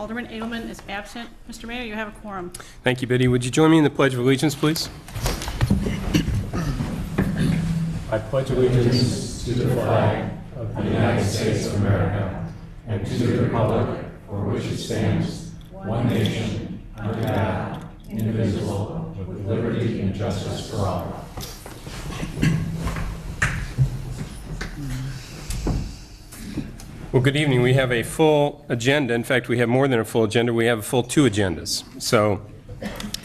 Alderman Edelman is absent. Mr. Mayor, you have a quorum. Thank you, Biddy. Would you join me in the Pledge of Allegiance, please? I pledge allegiance to the flag of the United States of America and to the republic for which it stands, one nation, under God, indivisible, with liberty and justice for all. Well, good evening. We have a full agenda. In fact, we have more than a full agenda. We have a full 2 agendas. So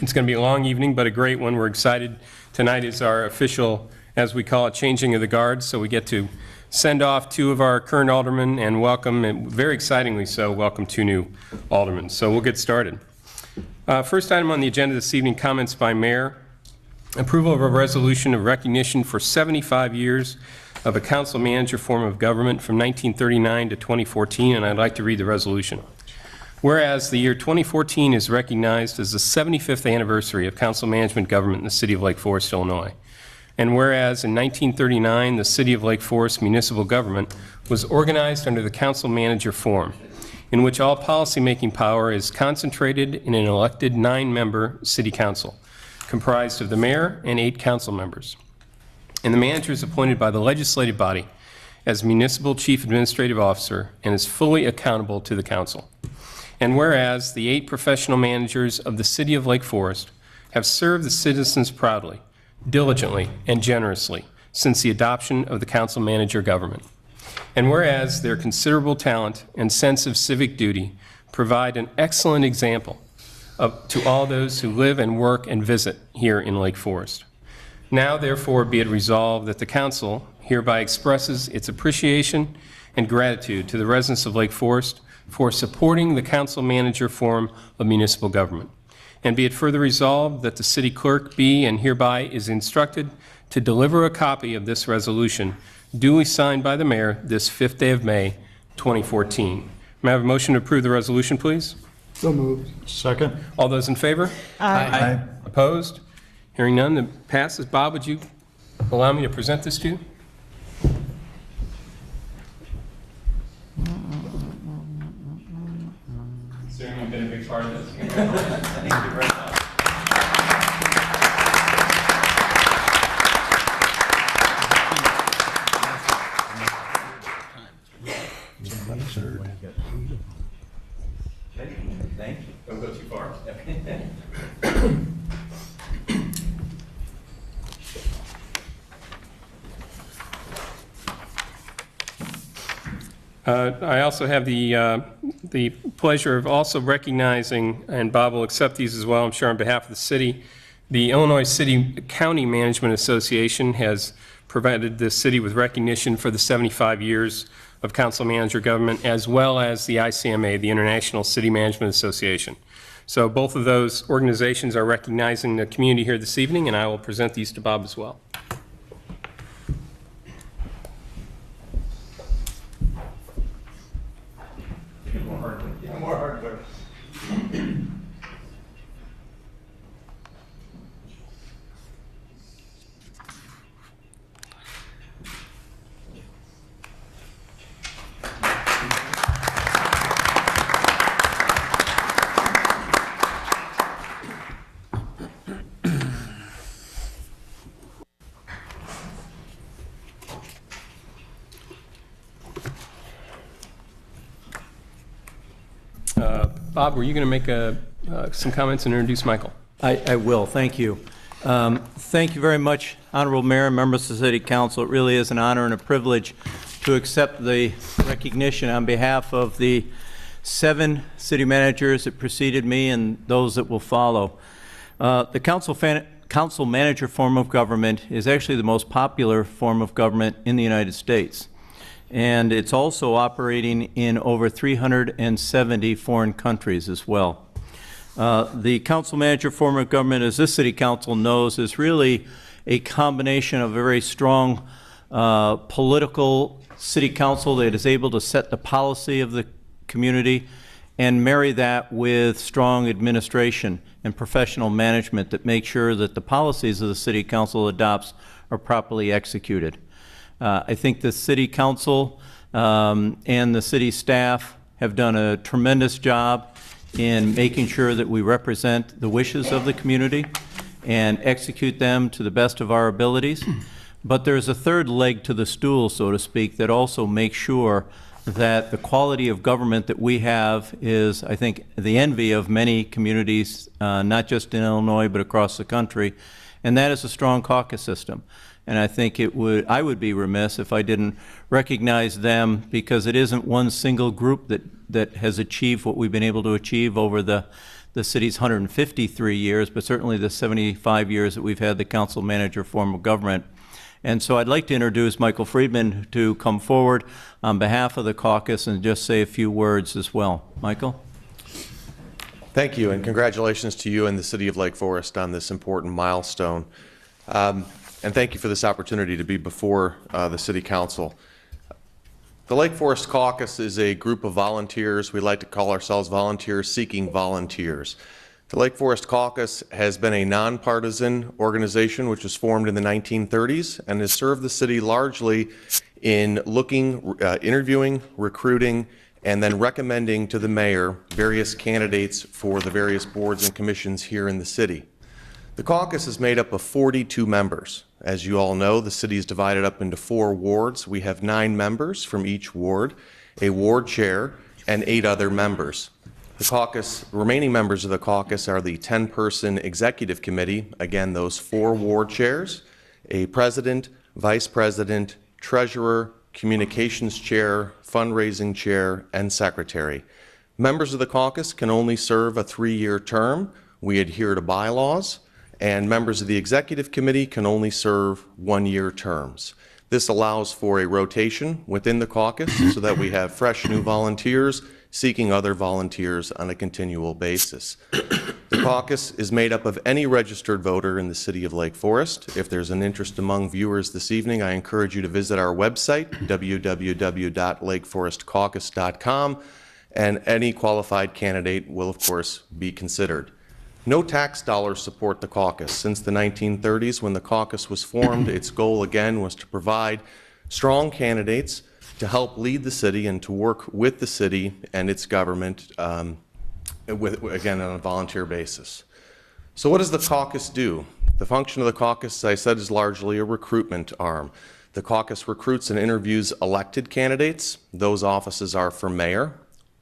it's going to be a long evening, but a great one. We're excited. Tonight is our official, as we call it, changing of the guards. So we get to send off 2 of our current aldermen and welcome, and very excitingly so, welcome 2 new aldermen. So we'll get started. First item on the agenda this evening, comments by Mayor. Approval of a resolution of recognition for 75 years of a council manager form of government from 1939 to 2014, and I'd like to read the resolution. Whereas the year 2014 is recognized as the 75th anniversary of council management government in the city of Lake Forest, Illinois. And whereas in 1939, the city of Lake Forest municipal government was organized under the council manager form, in which all policymaking power is concentrated in an elected 9-member city council, comprised of the mayor and 8 council members. And the manager is appointed by the legislative body as municipal chief administrative officer and is fully accountable to the council. And whereas the 8 professional managers of the city of Lake Forest have served the citizens proudly, diligently, and generously since the adoption of the council manager government. And whereas their considerable talent and sense of civic duty provide an excellent example to all those who live and work and visit here in Lake Forest. Now, therefore, be it resolved that the council hereby expresses its appreciation and gratitude to the residents of Lake Forest for supporting the council manager form of municipal government. And be it further resolved that the city clerk be and hereby is instructed to deliver a copy of this resolution duly signed by the mayor this 5th day of May, 2014. May I have a motion to approve the resolution, please? So moved. Second. All those in favor? Aye. Opposed? Hearing none, that passes. Bob, would you allow me to present this to you? Considering you've been a big part of this. Thank you very much. Thank you. Don't go too far. I also have the pleasure of also recognizing, and Bob will accept these as well, I'm sure on behalf of the city, the Illinois City County Management Association has provided the city with recognition for the 75 years of council manager government, as well as the ICMA, the International City Management Association. So both of those organizations are recognizing the community here this evening, and I will present these to Bob as well. More hardware. Bob, were you going to make some comments and introduce Michael? I will. Thank you. Thank you very much, Honorable Mayor and members of the City Council. It really is an honor and a privilege to accept the recognition on behalf of the 7 city managers that preceded me and those that will follow. The council manager form of government is actually the most popular form of government in the United States. And it's also operating in over 370 foreign countries as well. The council manager form of government, as this city council knows, is really a combination of a very strong political city council that is able to set the policy of the community and marry that with strong administration and professional management that make sure that the policies of the city council adopts are properly executed. I think the city council and the city staff have done a tremendous job in making sure that we represent the wishes of the community and execute them to the best of our abilities. But there's a third leg to the stool, so to speak, that also makes sure that the quality of government that we have is, I think, the envy of many communities, not just in Illinois, but across the country, and that is a strong caucus system. And I think I would be remiss if I didn't recognize them, because it isn't one single group that has achieved what we've been able to achieve over the city's 153 years, but certainly the 75 years that we've had the council manager form of government. And so I'd like to introduce Michael Friedman to come forward on behalf of the caucus and just say a few words as well. Michael? Thank you, and congratulations to you and the City of Lake Forest on this important milestone. And thank you for this opportunity to be before the City Council. The Lake Forest Caucus is a group of volunteers. We like to call ourselves volunteers seeking volunteers. The Lake Forest Caucus has been a nonpartisan organization which was formed in the 1930s and has served the city largely in interviewing, recruiting, and then recommending to the mayor various candidates for the various boards and commissions here in the city. The caucus is made up of 42 members. As you all know, the city is divided up into 4 wards. We have 9 members from each ward, a ward chair, and 8 other members. The remaining members of the caucus are the 10-person executive committee, again, those 4 ward chairs, a president, vice president, treasurer, communications chair, fundraising chair, and secretary. Members of the caucus can only serve a 3-year term. We adhere to bylaws, and members of the executive committee can only serve 1-year terms. This allows for a rotation within the caucus so that we have fresh new volunteers seeking other volunteers on a continual basis. The caucus is made up of any registered voter in the city of Lake Forest. If there's an interest among viewers this evening, I encourage you to visit our website, www.lakeforestcaucus.com, and any qualified candidate will, of course, be considered. No tax dollars support the caucus. Since the 1930s, when the caucus was formed, its goal again was to provide strong candidates to help lead the city and to work with the city and its government, again, on a volunteer basis. So what does the caucus do? The function of the caucus, as I said, is largely a recruitment arm. The caucus recruits and interviews elected candidates. Those offices are for mayor,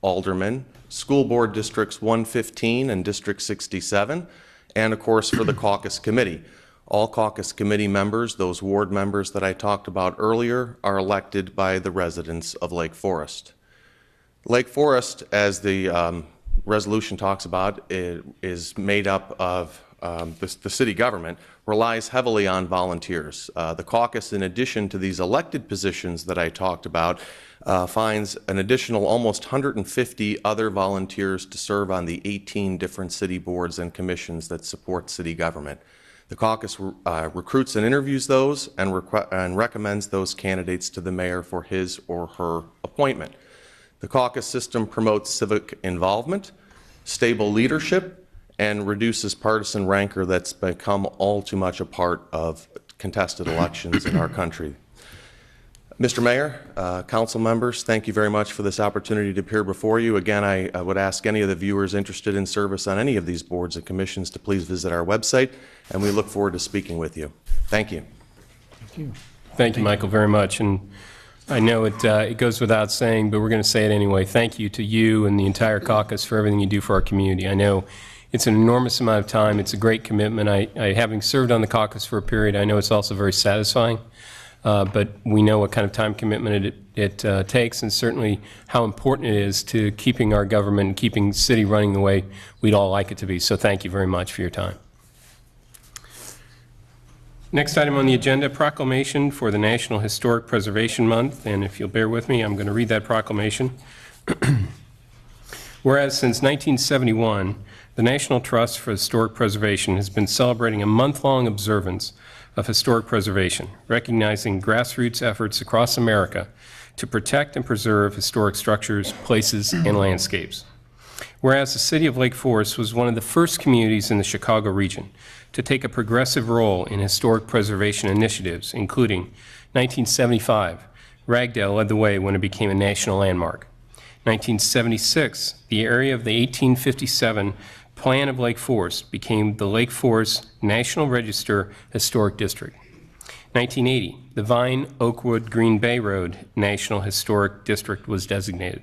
alderman, school board districts 115 and district 67, and of course for the caucus committee. All caucus committee members, those ward members that I talked about earlier, are elected by the residents of Lake Forest. Lake Forest, as the resolution talks about, is made up of the city government, relies heavily on volunteers. The caucus, in addition to these elected positions that I talked about, finds an additional almost 150 other volunteers to serve on the 18 different city boards and commissions that support city government. The caucus recruits and interviews those and recommends those candidates to the mayor for his or her appointment. The caucus system promotes civic involvement, stable leadership, and reduces partisan rancor that's become all too much a part of contested elections in our country. Mr. Mayor, council members, thank you very much for this opportunity to appear before you. Again, I would ask any of the viewers interested in service on any of these boards and commissions to please visit our website, and we look forward to speaking with you. Thank you. Thank you. Thank you, Michael, very much. And I know it goes without saying, but we're going to say it anyway. Thank you to you and the entire caucus for everything you do for our community. I know it's an enormous amount of time. It's a great commitment. Having served on the caucus for a period, I know it's also very satisfying. But we know what kind of time commitment it takes, and certainly how important it is to keeping our government and keeping the city running the way we'd all like it to be. So thank you very much for your time. Next item on the agenda, proclamation for the National Historic Preservation Month. And if you'll bear with me, I'm going to read that proclamation. Whereas since 1971, the National Trust for Historic Preservation has been celebrating a month-long observance of historic preservation, recognizing grassroots efforts across America to protect and preserve historic structures, places, and landscapes. Whereas the city of Lake Forest was one of the first communities in the Chicago region to take a progressive role in historic preservation initiatives, including 1975, Ragdale led the way when it became a national landmark. 1976, the area of the 1857 Plan of Lake Forest became the Lake Forest National Register Historic District. 1980, the Vine, Oakwood, Green Bay Road National Historic District was designated.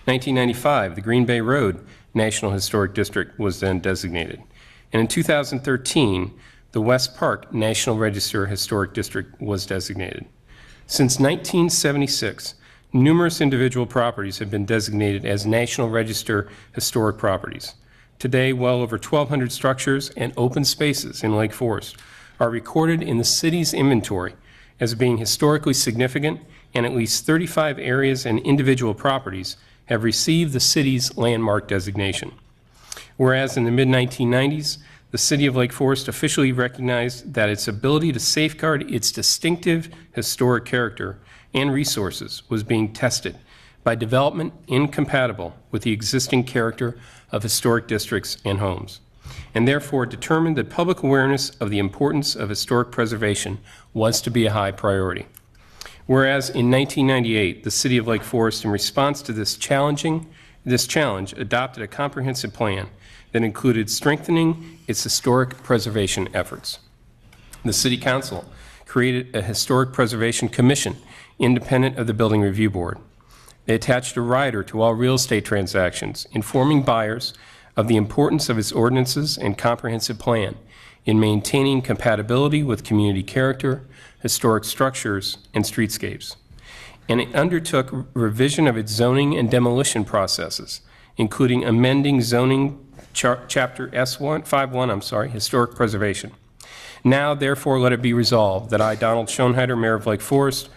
1995, the Green Bay Road National Historic District was then designated. And in 2013, the West Park National Register Historic District was designated. Since 1976, numerous individual properties have been designated as National Register Historic Properties. Today, well over 1,200 structures and open spaces in Lake Forest are recorded in the city's inventory as being historically significant, and at least 35 areas and individual properties have received the city's landmark designation. Whereas in the mid-1990s, the city of Lake Forest officially recognized that its ability to safeguard its distinctive historic character and resources was being tested by development incompatible with the existing character of historic districts and homes, and therefore determined that public awareness of the importance of historic preservation was to be a high priority. Whereas in 1998, the city of Lake Forest, in response to this challenge, adopted a comprehensive plan that included strengthening its historic preservation efforts. The City Council created a Historic Preservation Commission independent of the Building Review Board. They attached a rider to all real estate transactions, informing buyers of the importance of its ordinances and comprehensive plan in maintaining compatibility with community character, historic structures, and streetscapes. And it undertook revision of its zoning and demolition processes, including amending zoning chapter S51, Historic Preservation. Now, therefore, let it be resolved that I, Donald Schoenheider, Mayor of Lake Forest,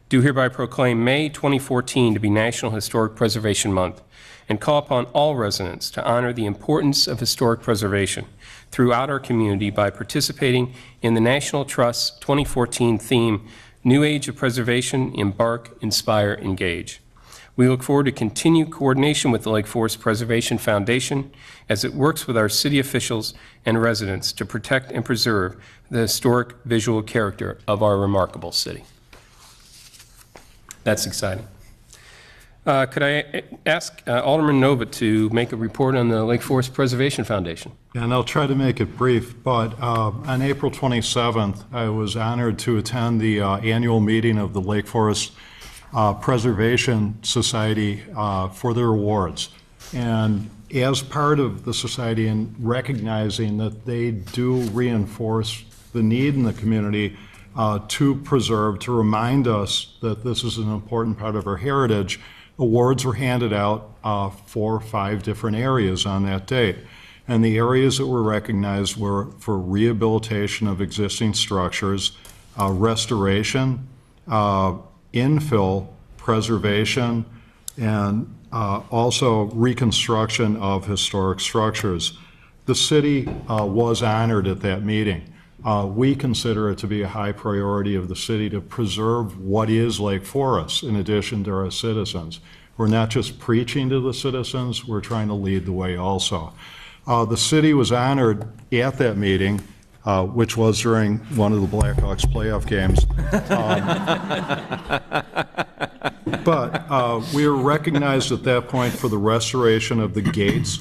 do hereby proclaim May 2014 to be National Historic Preservation Month and call upon all residents to honor the importance of historic preservation throughout our community by participating in the National Trust's 2014 theme, New Age of Preservation, Embark, Inspire, Engage. We look forward to continued coordination with the Lake Forest Preservation Foundation as it works with our city officials and residents to protect and preserve the historic visual character of our remarkable city. That's exciting. Could I ask Alderman Nova to make a report on the Lake Forest Preservation Foundation? And I'll try to make it brief, but on April 27th, I was honored to attend the annual meeting of the Lake Forest Preservation Society for their awards. And as part of the society and recognizing that they do reinforce the need in the community to preserve, to remind us that this is an important part of our heritage, awards were handed out for 5 different areas on that date. And the areas that were recognized were for rehabilitation of existing structures, restoration, infill, preservation, and also reconstruction of historic structures. The city was honored at that meeting. We consider it to be a high priority of the city to preserve what is Lake Forest in addition to our citizens. We're not just preaching to the citizens, we're trying to lead the way also. The city was honored at that meeting, which was during one of the Blackhawks playoff games. But we were recognized at that point for the restoration of the gates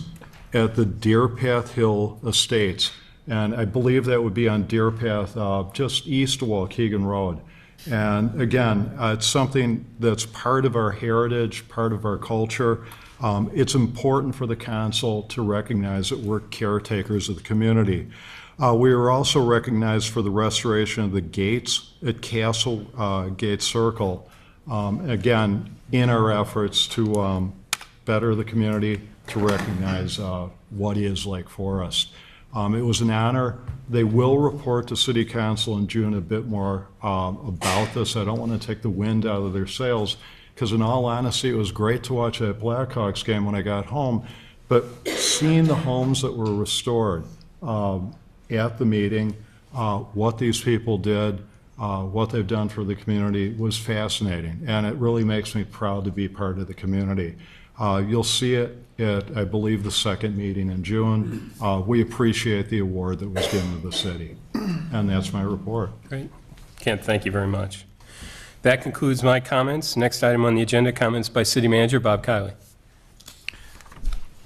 at the Deer Path Hill Estates. And I believe that would be on Deer Path, just east of Waukegan Road. And again, it's something that's part of our heritage, part of our culture. It's important for the council to recognize that we're caretakers of the community. We were also recognized for the restoration of the gates at Castle Gate Circle. Again, in our efforts to better the community, to recognize what is Lake Forest. It was an honor. They will report to City Council in June a bit more about this. I don't want to take the wind out of their sails, because in all honesty, it was great to watch that Blackhawks game when I got home, but seeing the homes that were restored at the meeting, what these people did, what they've done for the community was fascinating, and it really makes me proud to be part of the community. You'll see it at, I believe, the second meeting in June. We appreciate the award that was given to the city, and that's my report. Great. Kent, thank you very much. That concludes my comments. Next item on the agenda, comments by City Manager Bob Kiley.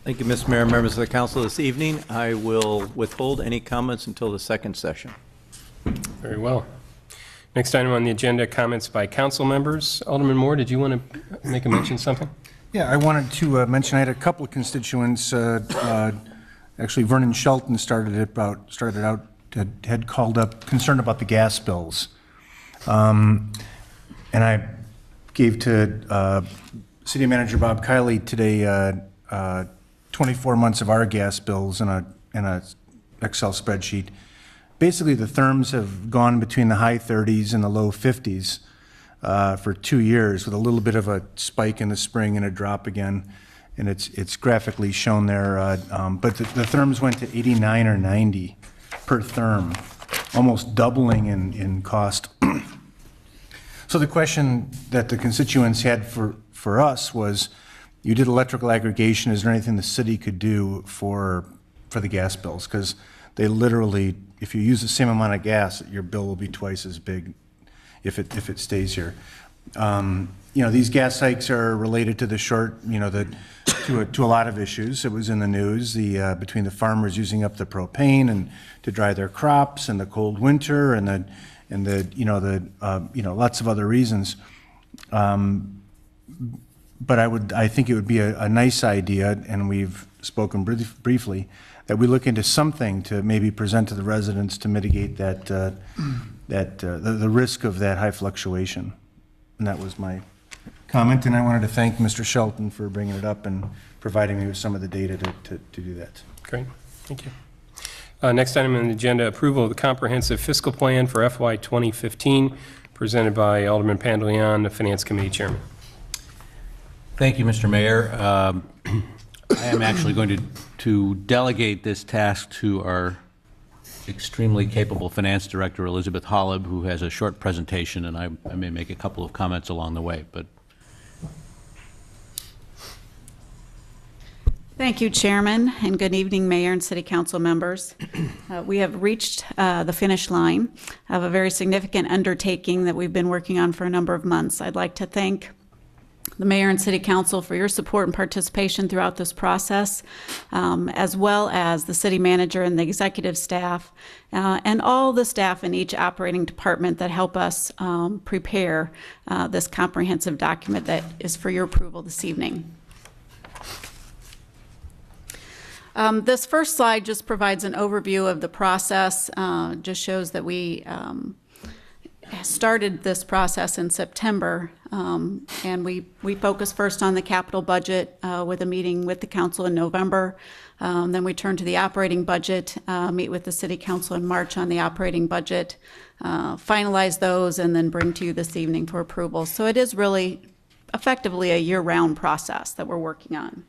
Thank you, Mr. Mayor, members of the council. This evening, I will withhold any comments until the second session. Very well. Next item on the agenda, comments by council members. Alderman Moore, did you want to make a mention of something? Yeah, I wanted to mention I had a couple of constituents. Actually, Vernon Shelton had called up concerned about the gas bills, and I gave to City Manager Bob Kiley today 24 months of our gas bills in a Excel spreadsheet. Basically, the therms have gone between the high 30s and the low 50s for 2 years, with a little bit of a spike in the spring and a drop again, and it's graphically shown there. But the therms went to 89 or 90 per therm, almost doubling in cost. So the question that the constituents had for us was, you did electrical aggregation, is there anything the city could do for the gas bills? Because they literally, if you use the same amount of gas, your bill will be twice as big if it stays here. These gas hikes are related to the to a lot of issues. It was in the news, between the farmers using up the propane and to dry their crops, and the cold winter, and lots of other reasons. But I think it would be a nice idea, and we've spoken briefly, that we look into something to maybe present to the residents to mitigate the risk of that high fluctuation. And that was my comment, and I wanted to thank Mr. Shelton for bringing it up and providing me with some of the data to do that. Great, thank you. Next item on the agenda, approval of the comprehensive fiscal plan for FY 2015, presented by Alderman Pandeleon, the Finance Committee Chairman. Thank you, Mr. Mayor. I am actually going to delegate this task to our extremely capable Finance Director, Elizabeth Holleb, who has a short presentation, and I may make a couple of comments along the way. But Thank you, Chairman, and good evening, Mayor and City Council members. We have reached the finish line of a very significant undertaking that we've been working on for a number of months. I'd like to thank the Mayor and City Council for your support and participation throughout this process, as well as the City Manager and the executive staff, and all the staff in each operating department that help us prepare this comprehensive document that is for your approval this evening. This first slide just provides an overview of the process, just shows that we started this process in September, and we focused first on the capital budget with a meeting with the council in November. Then we turned to the operating budget, meet with the City Council in March on the operating budget, finalize those, and then bring to you this evening for approval. So it is really effectively a year-round process that we're working on.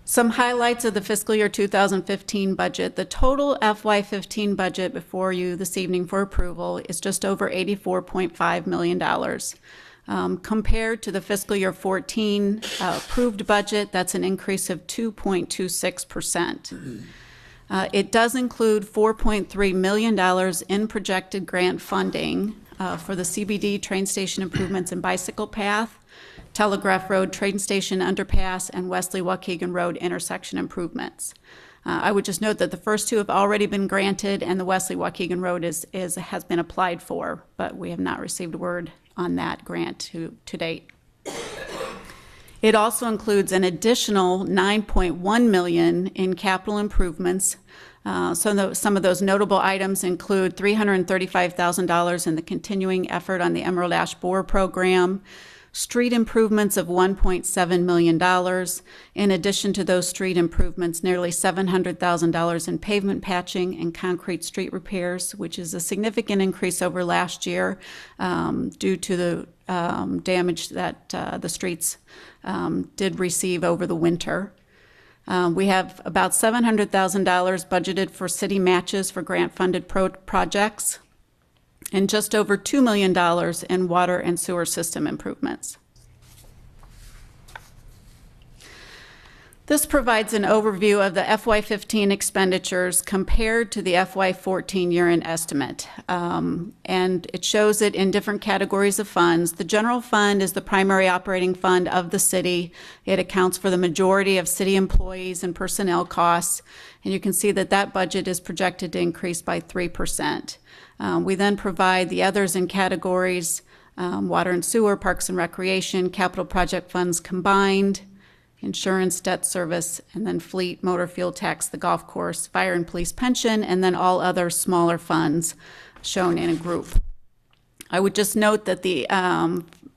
Some highlights of the fiscal year 2015 budget. The total FY15 budget before you this evening for approval is just over $84.5 million. Compared to the fiscal year 14 approved budget, that's an increase of 2.26%. It does include $4.3 million in projected grant funding for the CBD train station improvements and bicycle path, Telegraph Road train station underpass, and Wesley Waukegan Road intersection improvements. I would just note that the first two have already been granted, and the Wesley Waukegan Road has been applied for, but we have not received word on that grant to date. It also includes an additional $9.1 million in capital improvements. Some of those notable items include $335,000 in the continuing effort on the Emerald Ash Borer program, street improvements of $1.7 million. In addition to those street improvements, nearly $700,000 in pavement patching and concrete street repairs, which is a significant increase over last year due to the damage that the streets did receive over the winter. We have about $700,000 budgeted for city matches for grant-funded projects, and just over $2 million in water and sewer system improvements. This provides an overview of the FY15 expenditures compared to the FY14 year-end estimate. And it shows it in different categories of funds. The general fund is the primary operating fund of the city. It accounts for the majority of city employees and personnel costs. And you can see that that budget is projected to increase by 3%. We then provide the others in categories, water and sewer, parks and recreation, capital project funds combined, insurance, debt service, and then fleet, motor fuel tax, the golf course, fire and police pension, and then all other smaller funds shown in a group. I would just note that the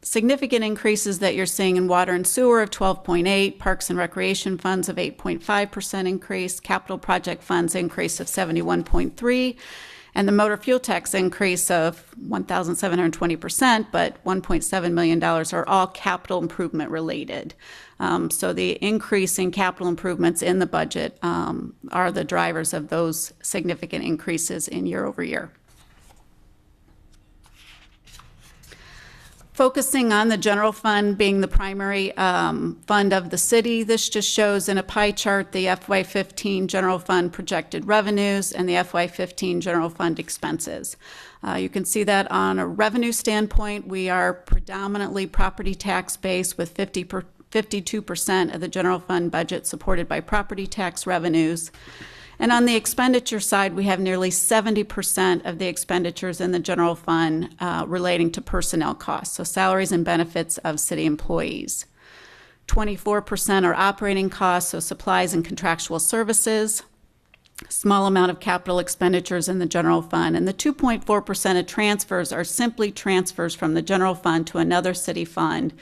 significant increases that you're seeing in water and sewer of 12.8, parks and recreation funds of 8.5% increase, capital project funds increase of 71.3, and the motor fuel tax increase of 1,720%, but $1.7 million are all capital improvement related. So the increase in capital improvements in the budget are the drivers of those significant increases in year over year. Focusing on the general fund being the primary fund of the city, this just shows in a pie chart the FY15 general fund projected revenues and the FY15 general fund expenses. You can see that on a revenue standpoint, we are predominantly property tax based with 52% of the general fund budget supported by property tax revenues. And on the expenditure side, we have nearly 70% of the expenditures in the general fund relating to personnel costs, so salaries and benefits of city employees. 24% are operating costs, so supplies and contractual services. Small amount of capital expenditures in the general fund, and the 2.4% of transfers are simply transfers from the general fund to another city fund,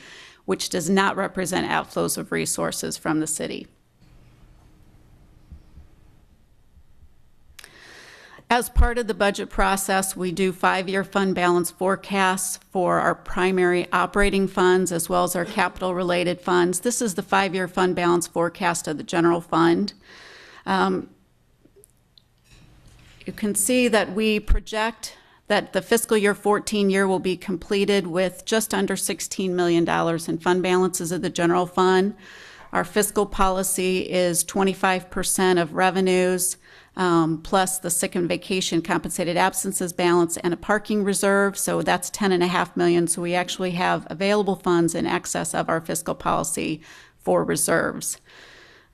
which does not represent outflows of resources from the city. As part of the budget process, we do 5-year fund balance forecasts for our primary operating funds as well as our capital-related funds. This is the 5-year fund balance forecast of the general fund. You can see that we project that the fiscal year 14 year will be completed with just under $16 million in fund balances of the general fund. Our fiscal policy is 25% of revenues, plus the sick and vacation compensated absences balance and a parking reserve, so that's $10.5 million. So we actually have available funds in excess of our fiscal policy for reserves.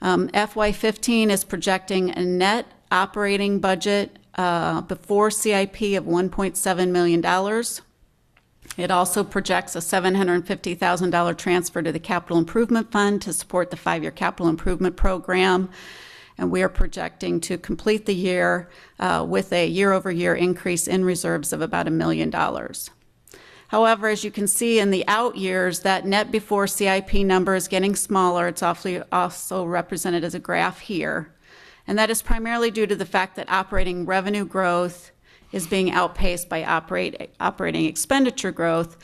FY15 is projecting a net operating budget before CIP of $1.7 million. It also projects a $750,000 transfer to the Capital Improvement Fund to support the 5-year capital improvement program. And we are projecting to complete the year with a year-over-year increase in reserves of about $1 million. However, as you can see in the out years, that net before CIP number is getting smaller. It's also represented as a graph here. And that is primarily due to the fact that operating revenue growth is being outpaced by operating expenditure growth,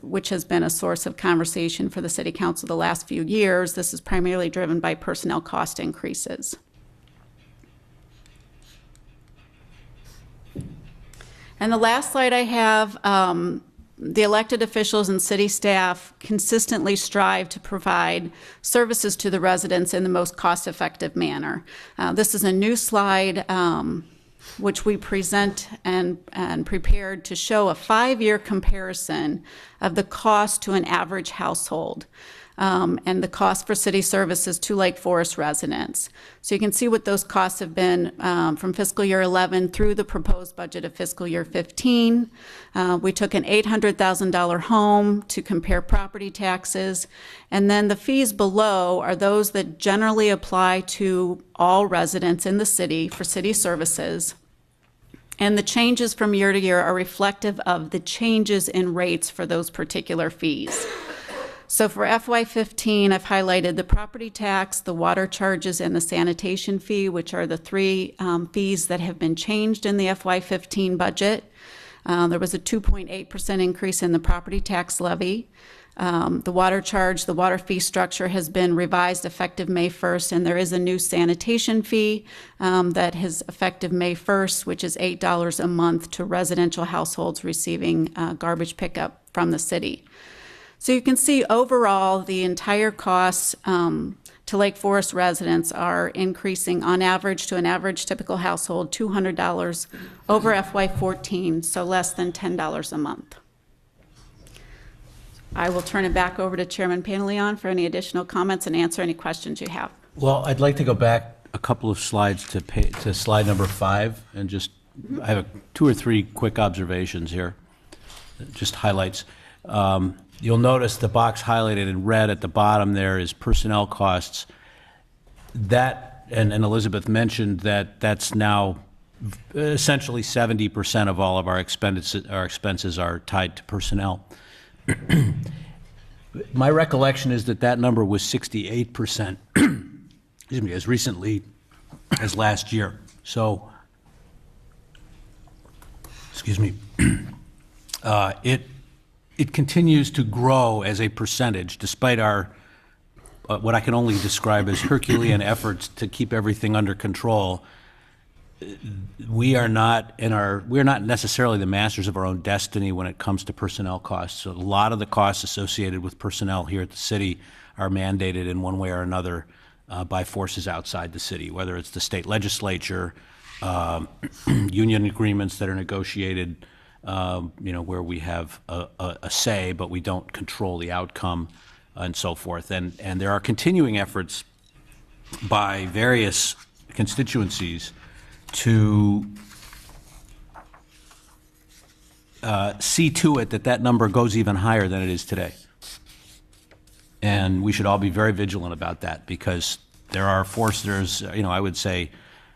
which has been a source of conversation for the City Council the last few years. This is primarily driven by personnel cost increases. And the last slide I have, the elected officials and city staff consistently strive to provide services to the residents in the most cost-effective manner. This is a new slide which we present and prepared to show a 5-year comparison of the cost to an average household and the cost for city services to Lake Forest residents. So you can see what those costs have been from fiscal year 11 through the proposed budget of fiscal year 15. We took an $800,000 home to compare property taxes, and then the fees below are those that generally apply to all residents in the city for city services. And the changes from year to year are reflective of the changes in rates for those particular fees. So for FY15, I've highlighted the property tax, the water charges, and the sanitation fee, which are the 3 fees that have been changed in the FY15 budget. There was a 2.8% increase in the property tax levy. The water charge, the water fee structure has been revised effective May 1st, and there is a new sanitation fee that is effective May 1st, which is $8 a month to residential households receiving garbage pickup from the city. So you can see overall the entire costs to Lake Forest residents are increasing on average to an average typical household $200 over FY14, so less than $10 a month. I will turn it back over to Chairman Paneleon for any additional comments and answer any questions you have. Well, I'd like to go back a couple of slides to slide number 5, and just, I have 2 or 3 quick observations here, just highlights. You'll notice the box highlighted in red at the bottom there is personnel costs. That, and Elizabeth mentioned that that's now essentially 70% of all of our expenses are tied to personnel. My recollection is that that number was 68%, excuse me, as recently as last year. So, excuse me, it continues to grow as a percentage, despite our what I can only describe as Herculean efforts to keep everything under control. We are not necessarily the masters of our own destiny when it comes to personnel costs. So a lot of the costs associated with personnel here at the city are mandated in one way or another by forces outside the city, whether it's the state legislature, union agreements that are negotiated, where we have a say, but we don't control the outcome, and so forth. And there are continuing efforts by various constituencies to see to it that that number goes even higher than it is today. And we should all be very vigilant about that, because there are forces, I would say,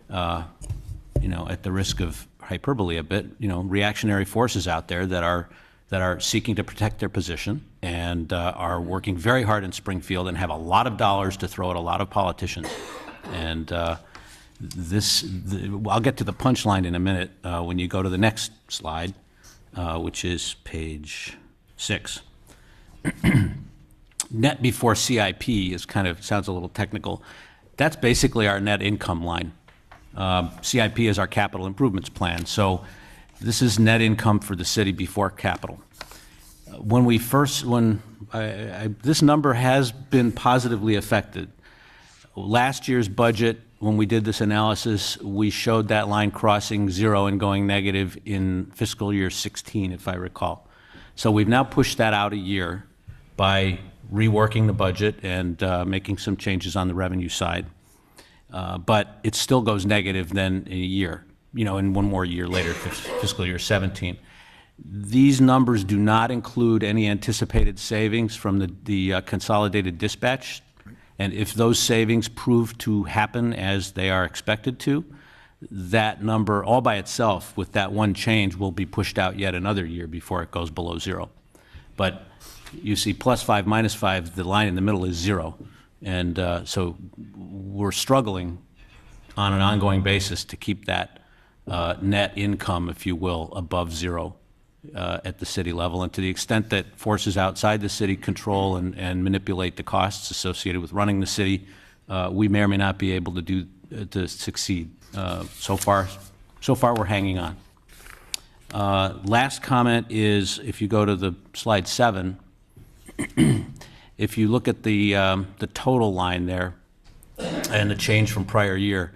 at the risk of hyperbole a bit, reactionary forces out there that are seeking to protect their position and are working very hard in Springfield and have a lot of dollars to throw at a lot of politicians. And I'll get to the punchline in a minute when you go to the next slide, which is page 6. Net before CIP sounds a little technical. That's basically our net income line. CIP is our capital improvements plan. So this is net income for the city before capital. This number has been positively affected. Last year's budget, when we did this analysis, we showed that line crossing 0 and going negative in fiscal year 16, if I recall. So we've now pushed that out a year by reworking the budget and making some changes on the revenue side. But it still goes negative then in a year, in one more year later, fiscal year 17. These numbers do not include any anticipated savings from the consolidated dispatch. And if those savings prove to happen as they are expected to, that number all by itself with that one change will be pushed out yet another year before it goes below 0. But you see +5, -5, the line in the middle is 0. And so we're struggling on an ongoing basis to keep that net income, if you will, above 0 at the city level. And to the extent that forces outside the city control and manipulate the costs associated with running the city, we may or may not be able to succeed. So far we're hanging on. Last comment is, if you go to the slide 7, if you look at the total line there and the change from prior year,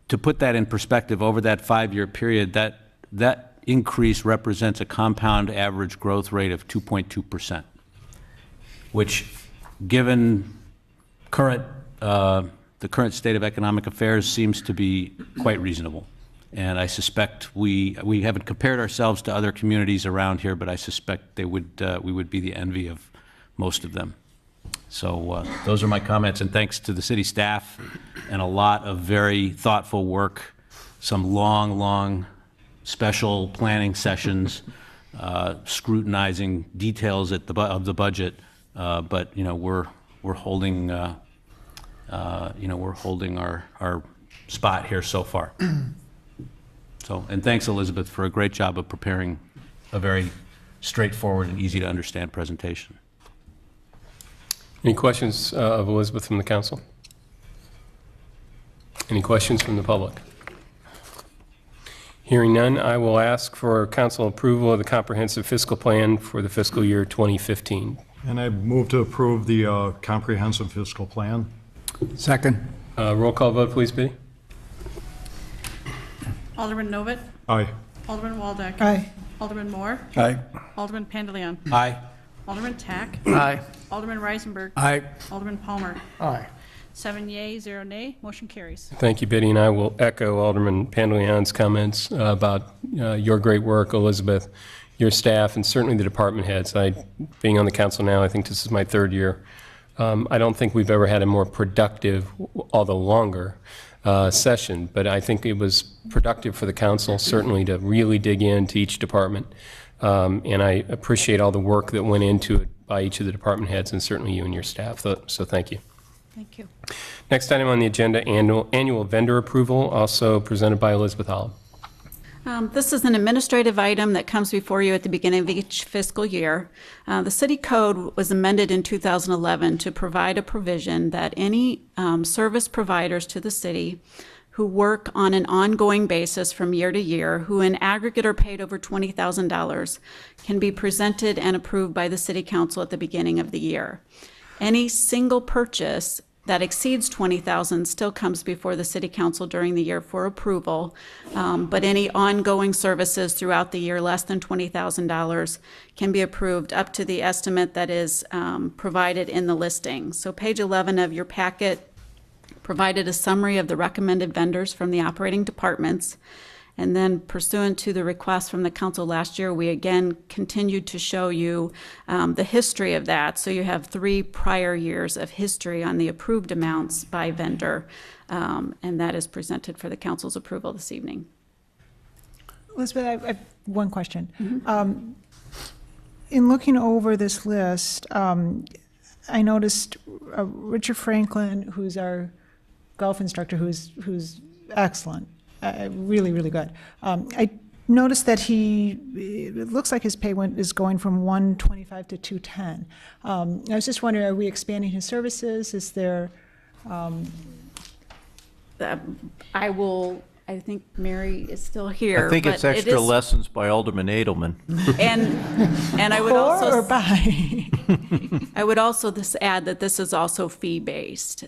to put that in perspective, over that 5-year period, that increase represents a compound average growth rate of 2.2%, which, given the current state of economic affairs, seems to be quite reasonable. And I suspect we haven't compared ourselves to other communities around here, but I suspect we would be the envy of most of them. So those are my comments, and thanks to the city staff and a lot of very thoughtful work, some long special planning sessions, scrutinizing details of the budget. But we're holding we're holding our spot here so far. So, and thanks, Elizabeth, for a great job of preparing a very straightforward and easy to understand presentation. Any questions of Elizabeth from the council? Any questions from the public? Hearing none, I will ask for council approval of the comprehensive fiscal plan for the fiscal year 2015. And I move to approve the comprehensive fiscal plan. Second. Roll call vote, please, Biddy. Alderman Novit. Aye. Alderman Waldeck. Aye. Alderman Moore. Aye. Alderman Pandeleon. Aye. Alderman Tack. Aye. Alderman Reisenberg. Aye. Alderman Palmer. Aye. 7 yea, 0 nay, motion carries. Thank you, Biddy, and I will echo Alderman Pandeleon's comments about your great work, Elizabeth, your staff, and certainly the department heads. Being on the council now, I think this is my third year. I don't think we've ever had a more productive, although longer, session, but I think it was productive for the council, certainly to really dig into each department. And I appreciate all the work that went into it by each of the department heads, and certainly you and your staff, so thank you. Thank you. Next item on the agenda, annual vendor approval, also presented by Elizabeth Holub. This is an administrative item that comes before you at the beginning of each fiscal year. The city code was amended in 2011 to provide a provision that any service providers to the city who work on an ongoing basis from year to year, who in aggregate are paid over $20,000, can be presented and approved by the city council at the beginning of the year. Any single purchase that exceeds $20,000 still comes before the city council during the year for approval, but any ongoing services throughout the year less than $20,000 can be approved up to the estimate that is provided in the listing. So page 11 of your packet provided a summary of the recommended vendors from the operating departments. And then pursuant to the request from the council last year, we again continued to show you the history of that. So you have 3 prior years of history on the approved amounts by vendor, and that is presented for the council's approval this evening. Elizabeth, I have one question. In looking over this list, I noticed Richard Franklin, who's our golf instructor, who's excellent. Really, really good. I noticed that it looks like his pay is going from $125 to $210. I was just wondering, are we expanding his services? Is there? I think Mary is still here. I think but it's it extra is- lessons by Alderman Edelman. And I would also. Or by? I would also add that this is also fee-based.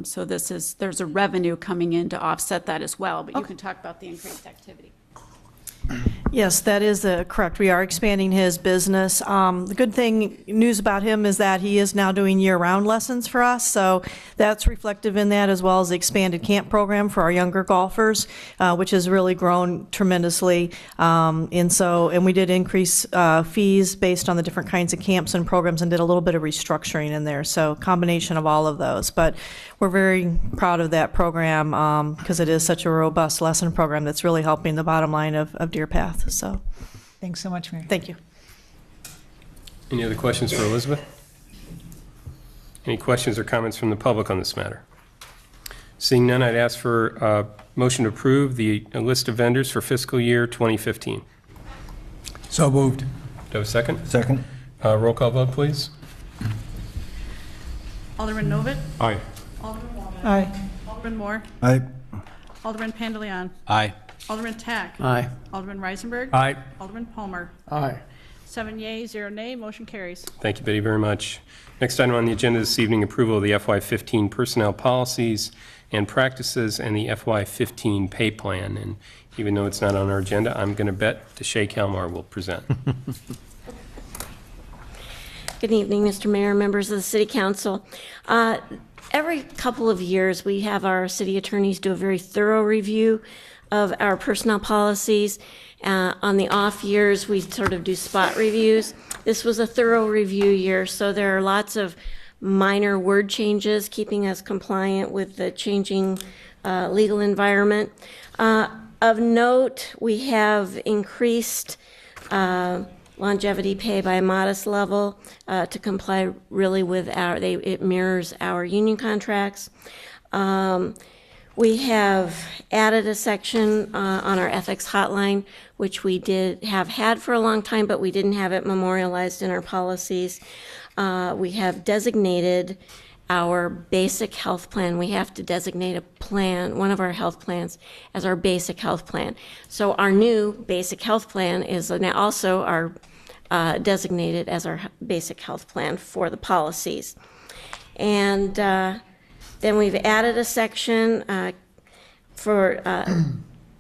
So there's a revenue coming in to offset that as well, but you can talk about the increased activity. Yes, that is correct. We are expanding his business. The good news about him is that he is now doing year-round lessons for us, so that's reflective in that, as well as the expanded camp program for our younger golfers, which has really grown tremendously. And we did increase fees based on the different kinds of camps and programs, and did a little bit of restructuring in there, so combination of all of those. But we're very proud of that program because it is such a robust lesson program that's really helping the bottom line of Deer Path. So, Thanks so much, Mary. thank you. Any other questions for Elizabeth? Any questions or comments from the public on this matter? Seeing none, I'd ask for a motion to approve the list of vendors for fiscal year 2015. So moved. Do I have a second? Second. Roll call vote, please. Alderman Novit. Aye. Alderman Waldeck. Aye. Alderman Moore. Aye. Alderman Pandeleon. Aye. Alderman Tack. Aye. Alderman Reisenberg. Aye. Alderman Palmer. Aye. 7 yea, 0 nay, motion carries. Thank you, Betty, very much. Next item on the agenda this evening, approval of the FY15 personnel policies and practices and the FY15 pay plan. And even though it's not on our agenda, I'm going to bet Deshae Kalmar will present. Good evening, Mr. Mayor, members of the City Council. Every couple of years, we have our city attorneys do a very thorough review of our personnel policies. On the off years, we sort of do spot reviews. This was a thorough review year, so there are lots of minor word changes, keeping us compliant with the changing legal environment. Of note, we have increased longevity pay by a modest level to comply really with it mirrors our union contracts. We have added a section on our ethics hotline, which we did have had for a long time, but we didn't have it memorialized in our policies. We have designated our basic health plan. We have to designate a plan, one of our health plans, as our basic health plan. So our new basic health plan is now also our designated as our basic health plan for the policies. And then we've added a section for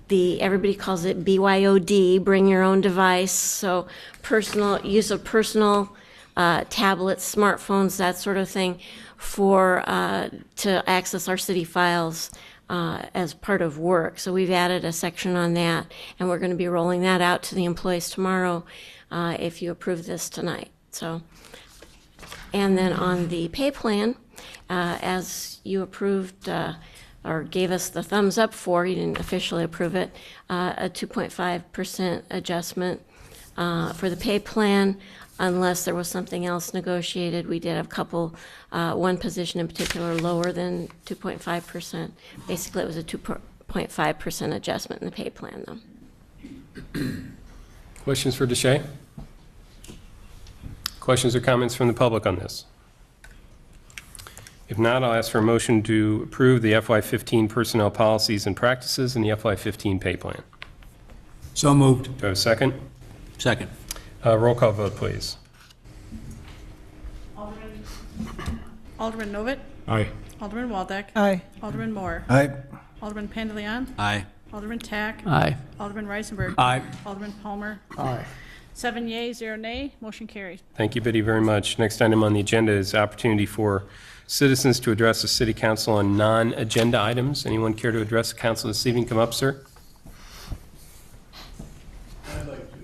everybody calls it BYOD, bring your own device. So use of personal tablets, smartphones, that sort of thing, to access our city files as part of work. So we've added a section on that, and we're going to be rolling that out to the employees tomorrow if you approve this tonight. So, and then on the pay plan, as you approved or gave us the thumbs up for, you didn't officially approve it, a 2.5% adjustment for the pay plan, unless there was something else negotiated. We did have a couple, one position in particular lower than 2.5%. Basically, it was a 2.5% adjustment in the pay plan, though. Questions for Deshay? Questions or comments from the public on this? If not, I'll ask for a motion to approve the FY15 personnel policies and practices and the FY15 pay plan. So moved. Do I have a second? Second. Roll call vote, please. Alderman Novit. Aye. Alderman Waldeck. Aye. Alderman Moore. Aye. Alderman Pandeleon. Aye. Alderman Tack. Aye. Alderman Reisenberg. Aye. Alderman Palmer. Aye. 7 yeas, 0 nay, motion carries. Thank you, Biddy, very much. Next item on the agenda is opportunity for citizens to address the City Council on non-agenda items. Anyone care to address the council this evening? Come up, sir. I'd like to.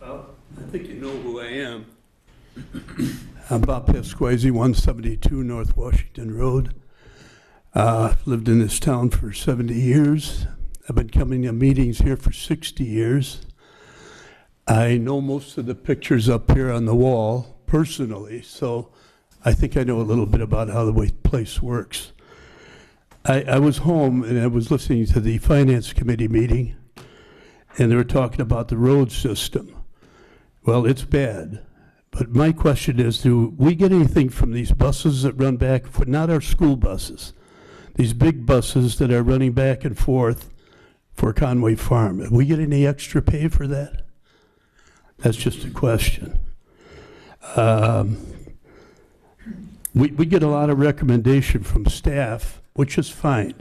Well, I think you know who I am. I'm Bob Pasquazi, 172 North Washington Road. Lived in this town for 70 years. I've been coming to meetings here for 60 years. I know most of the pictures up here on the wall personally, so I think I know a little bit about how the place works. I was home and I was listening to the Finance Committee meeting, and they were talking about the road system. Well, it's bad. But my question is, do we get anything from these buses that run back, not our school buses, these big buses that are running back and forth for Conway Farm? Do we get any extra pay for that? That's just a question. We get a lot of recommendation from staff, which is fine.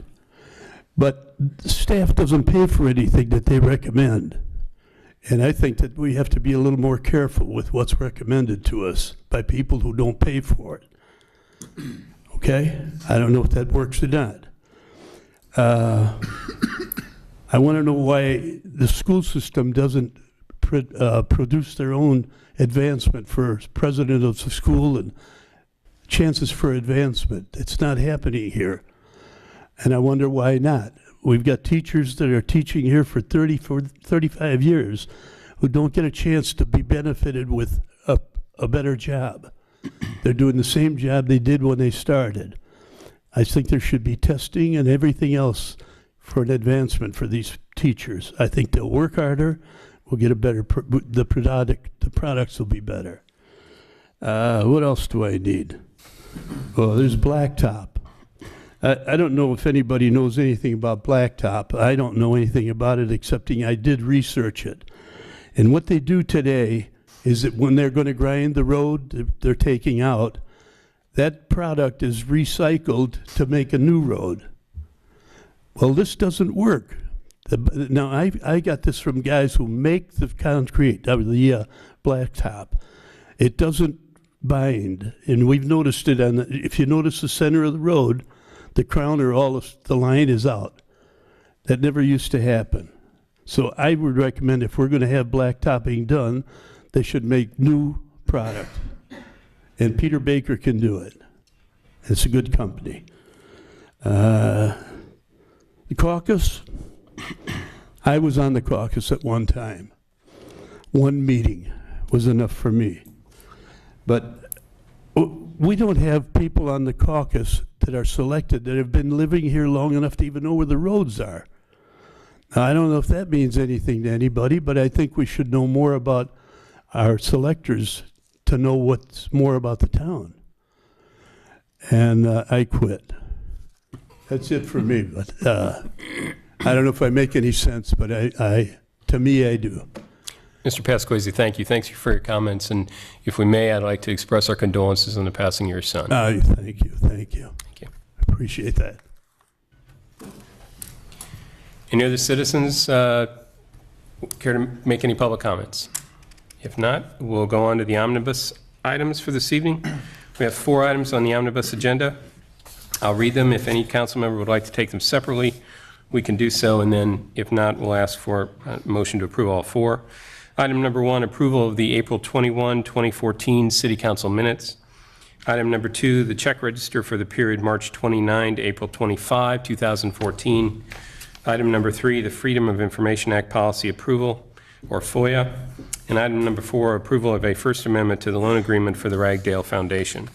But staff doesn't pay for anything that they recommend. And I think that we have to be a little more careful with what's recommended to us by people who don't pay for it. Okay? I don't know if that works or not. I want to know why the school system doesn't produce their own advancement for president of the school and chances for advancement. It's not happening here. And I wonder why not. We've got teachers that are teaching here for 35 years who don't get a chance to be benefited with a better job. They're doing the same job they did when they started. I think there should be testing and everything else for an advancement for these teachers. I think they'll work harder, we'll get a better, the products will be better. What else do I need? Well, there's Blacktop. I don't know if anybody knows anything about Blacktop. I don't know anything about it excepting I did research it. And what they do today is that when they're going to grind the road they're taking out, that product is recycled to make a new road. Well, this doesn't work. Now, I got this from guys who make the concrete, the Blacktop. It doesn't bind, and we've noticed it on if you notice the center of the road, the crown or all of the line is out. That never used to happen. So I would recommend if we're going to have blacktopping done, they should make new product. And Peter Baker can do it. It's a good company. The caucus, I was on the caucus at one time. One meeting was enough for me. But we don't have people on the caucus that are selected that have been living here long enough to even know where the roads are. Now, I don't know if that means anything to anybody, but I think we should know more about our selectors to know what's more about the town. And I quit. That's it for me, but I don't know if I make any sense, but to me, I do. Mr. Pasquesi, thank you. Thanks for your comments. And if we may, I'd like to express our condolences on the passing of your son. Thank you. Thank you. Appreciate that. Any other citizens care to make any public comments? If not, we'll go on to the omnibus items for this evening. We have 4 items on the omnibus agenda. I'll read them. If any council member would like to take them separately, we can do so, and then if not, we'll ask for a motion to approve all 4. Item number 1, approval of the April 21, 2014 City Council minutes. Item number 2, the check register for the period March 29 to April 25, 2014. Item number 3, the Freedom of Information Act policy approval, or FOIA. And item number 4, approval of a First Amendment to the loan agreement for the Ragdale Foundation.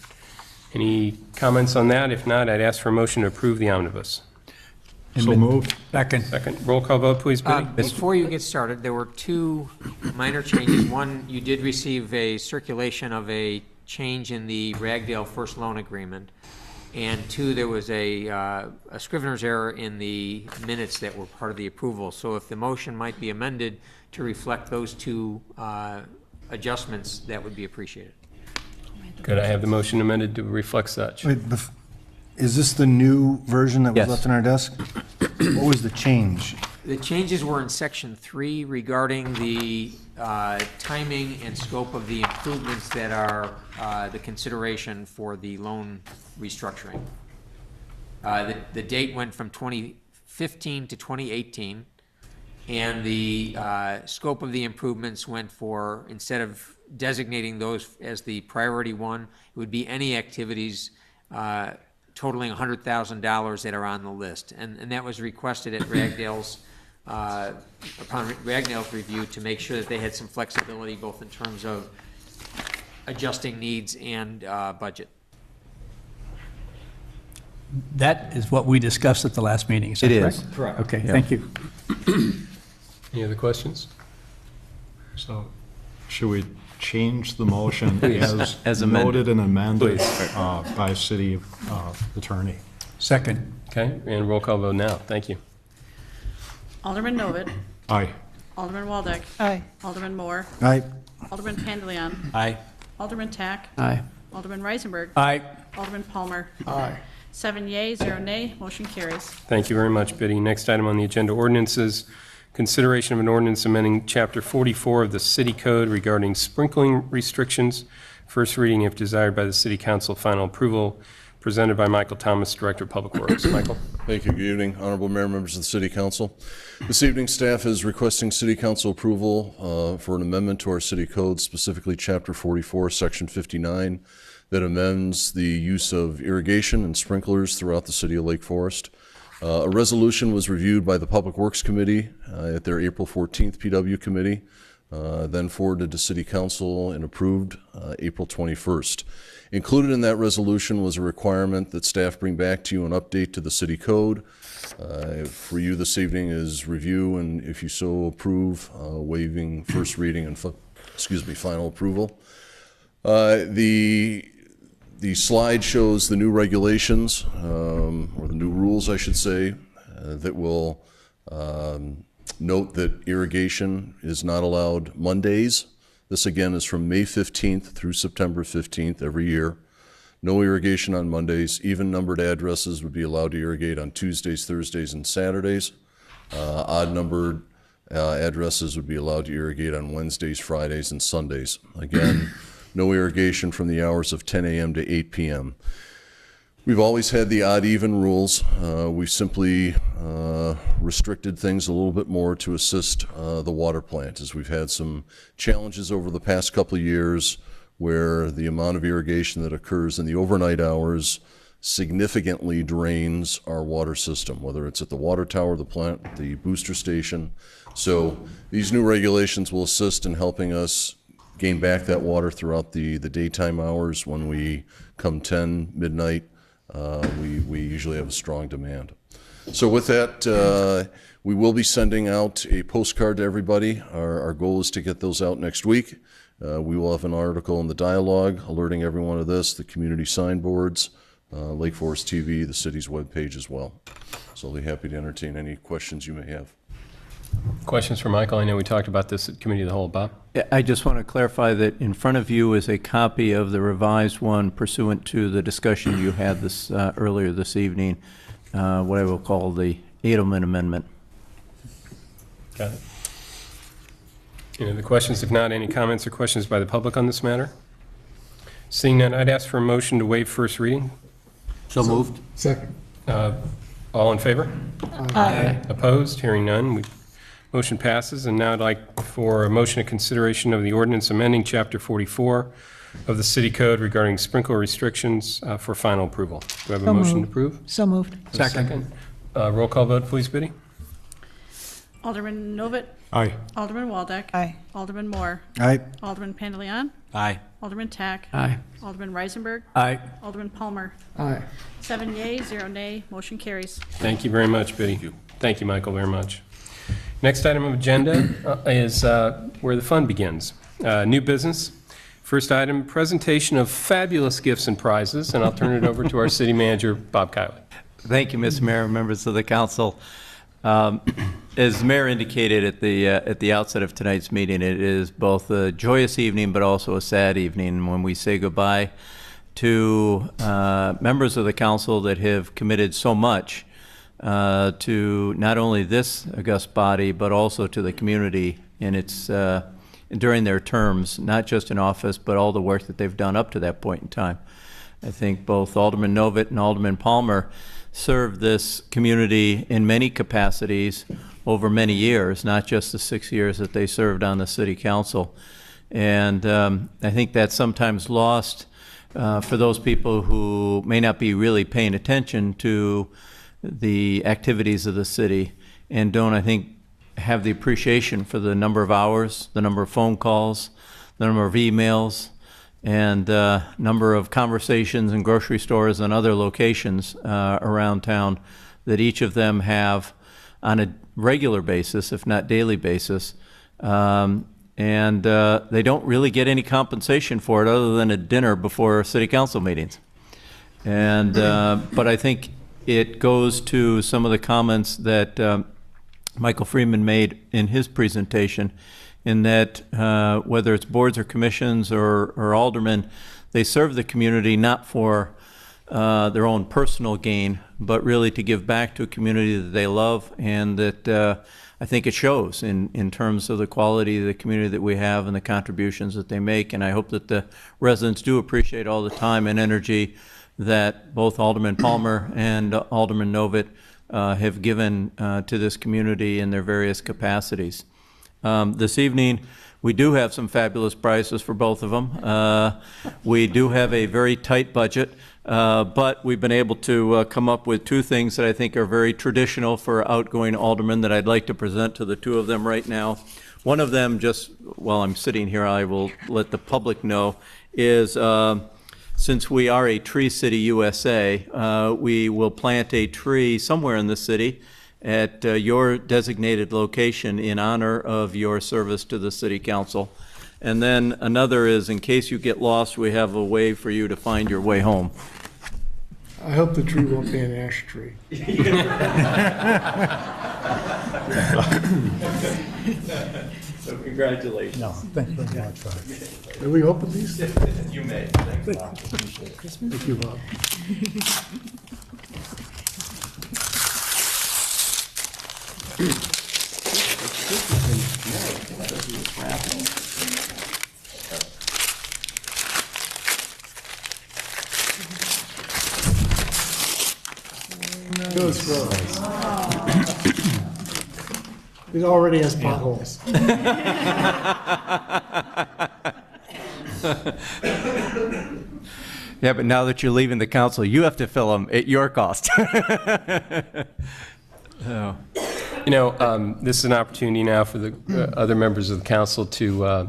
Any comments on that? If not, I'd ask for a motion to approve the omnibus. So moved. Second. Roll call vote, please, Biddy. Before you get started, there were 2 minor changes. One, you did receive a circulation of a change in the Ragdale First Loan Agreement. And 2, there was a scrivener's error in the minutes that were part of the approval. So if the motion might be amended to reflect those 2 adjustments, that would be appreciated. Could I have the motion amended to reflect such? Wait, is this the new version that was Yes. left on our desk? What was the change? The changes were in section 3 regarding the timing and scope of the improvements that are the consideration for the loan restructuring. The date went from 2015 to 2018, and the scope of the improvements went for, instead of designating those as the priority 1, it would be any activities totaling $100,000 that are on the list. And that was requested at Ragdale's, upon Ragdale's review, to make sure that they had some flexibility both in terms of adjusting needs and budget. That is what we discussed at the last meeting, is that It correct? is. Correct. Okay, Yeah. thank you. Any other questions? So should we change the motion As as amended. noted and amended Please. by city attorney? Second. Okay, and roll call vote now. Thank you. Alderman Novit. Aye. Alderman Waldeck. Aye. Alderman Moore. Aye. Alderman Pandeleon. Aye. Alderman Tack. Aye. Alderman Reisenberg. Aye. Alderman Palmer. Aye. 7 yeas, 0 nay, motion carries. Thank you very much, Biddy. Next item on the agenda, ordinances. Consideration of an ordinance amending Chapter 44 of the City Code regarding sprinkling restrictions. First reading, if desired by the City Council, final approval. Presented by Michael Thomas, Director of Public Works. Michael? Thank you. Good evening, Honorable Mayor, members of the City Council. This evening, staff is requesting City Council approval for an amendment to our City Code, specifically Chapter 44, Section 59, that amends the use of irrigation and sprinklers throughout the city of Lake Forest. A resolution was reviewed by the Public Works Committee at their April 14th PW Committee, then forwarded to City Council and approved April 21st. Included in that resolution was a requirement that staff bring back to you an update to the City Code. For you this evening is review, and if you so approve, waiving first reading and final approval. The slide shows the new regulations, or the new rules, I should say, that will note that irrigation is not allowed Mondays. This again is from May 15th through September 15th every year. No irrigation on Mondays. Even numbered addresses would be allowed to irrigate on Tuesdays, Thursdays, and Saturdays. Odd numbered addresses would be allowed to irrigate on Wednesdays, Fridays, and Sundays. Again, no irrigation from the hours of 10 a.m. to 8 p.m. We've always had the odd-even rules. We've simply restricted things a little bit more to assist the water plant, as we've had some challenges over the past couple of years where the amount of irrigation that occurs in the overnight hours significantly drains our water system, whether it's at the water tower, the plant, the booster station. So these new regulations will assist in helping us gain back that water throughout the daytime hours. When we come 10, midnight, we usually have a strong demand. So with that, we will be sending out a postcard to everybody. Our goal is to get those out next week. We will have an article in the Dialogue alerting everyone of this, the community signboards, Lake Forest TV, the city's webpage as well. So I'll be happy to entertain any questions you may have. Questions for Michael? I know we talked about this at Committee of the Whole. Bob? I just want to clarify that in front of you is a copy of the revised one pursuant to the discussion you had this earlier this evening, what I will call the Edelman Amendment. Got it. Any other questions? If not, any comments or questions by the public on this matter? Seeing none, I'd ask for a motion to waive first reading. So moved. Second. All in favor? Aye. Opposed? Hearing none, motion passes. And now I'd like for a motion of consideration of the ordinance amending Chapter 44 of the City Code regarding sprinkler restrictions for final approval. Do I have a So motion moved. to approve? So moved. Second. Roll call vote, please, Biddy. Alderman Novit. Aye. Alderman Waldeck. Aye. Alderman Moore. Aye. Alderman Pandeleon. Aye. Alderman Tack. Aye. Alderman Reisenberg. Aye. Alderman Palmer. Aye. 7 yea, 0 nay, motion carries. Thank you very much, Biddy. Thank you, Michael, very much. Next item of agenda is where the fun begins. New business. First item, presentation of fabulous gifts and prizes, and I'll turn it over to our city manager, Bob Kiley. Thank you, Mr. Mayor, members of the council. As the mayor indicated at the outset of tonight's meeting, it is both a joyous evening but also a sad evening when we say goodbye to members of the council that have committed so much to not only this august body but also to the community in its during their terms, not just in office but all the work that they've done up to that point in time. I think both Alderman Novit and Alderman Palmer served this community in many capacities over many years, not just the 6 years that they served on the city council. And I think that's sometimes lost for those people who may not be really paying attention to the activities of the city and don't, I think, have the appreciation for the number of hours, the number of phone calls, the number of emails, and number of conversations in grocery stores and other locations around town that each of them have on a regular basis, if not daily basis. And they don't really get any compensation for it other than a dinner before city council meetings. And but I think it goes to some of the comments that Michael Freeman made in his presentation, in that whether it's boards or commissions or aldermen, they serve the community not for their own personal gain, but really to give back to a community that they love, and that I think it shows in terms of the quality of the community that we have and the contributions that they make. And I hope that the residents do appreciate all the time and energy that both Alderman Palmer and Alderman Novit have given to this community in their various capacities. This evening, we do have some fabulous prizes for both of them. We do have a very tight budget, but we've been able to come up with two things that I think are very traditional for outgoing aldermen that I'd like to present to the two of them right now. One of them, just while I'm sitting here, I will let the public know, is since we are a Tree City USA, we will plant a tree somewhere in the city at your designated location in honor of your service to the City Council. And then another is, in case you get lost, we have a way for you to find your way home. I hope the tree won't be an ash tree. So congratulations. No, thank you very much, Bob. Are we open these? You may. Thanks, Bob. Thank you, Bob. Goes for us. It already has potholes. Yeah, but now that you're leaving the council, you have to fill them at your cost. You know, this is an opportunity now for the other members of the council to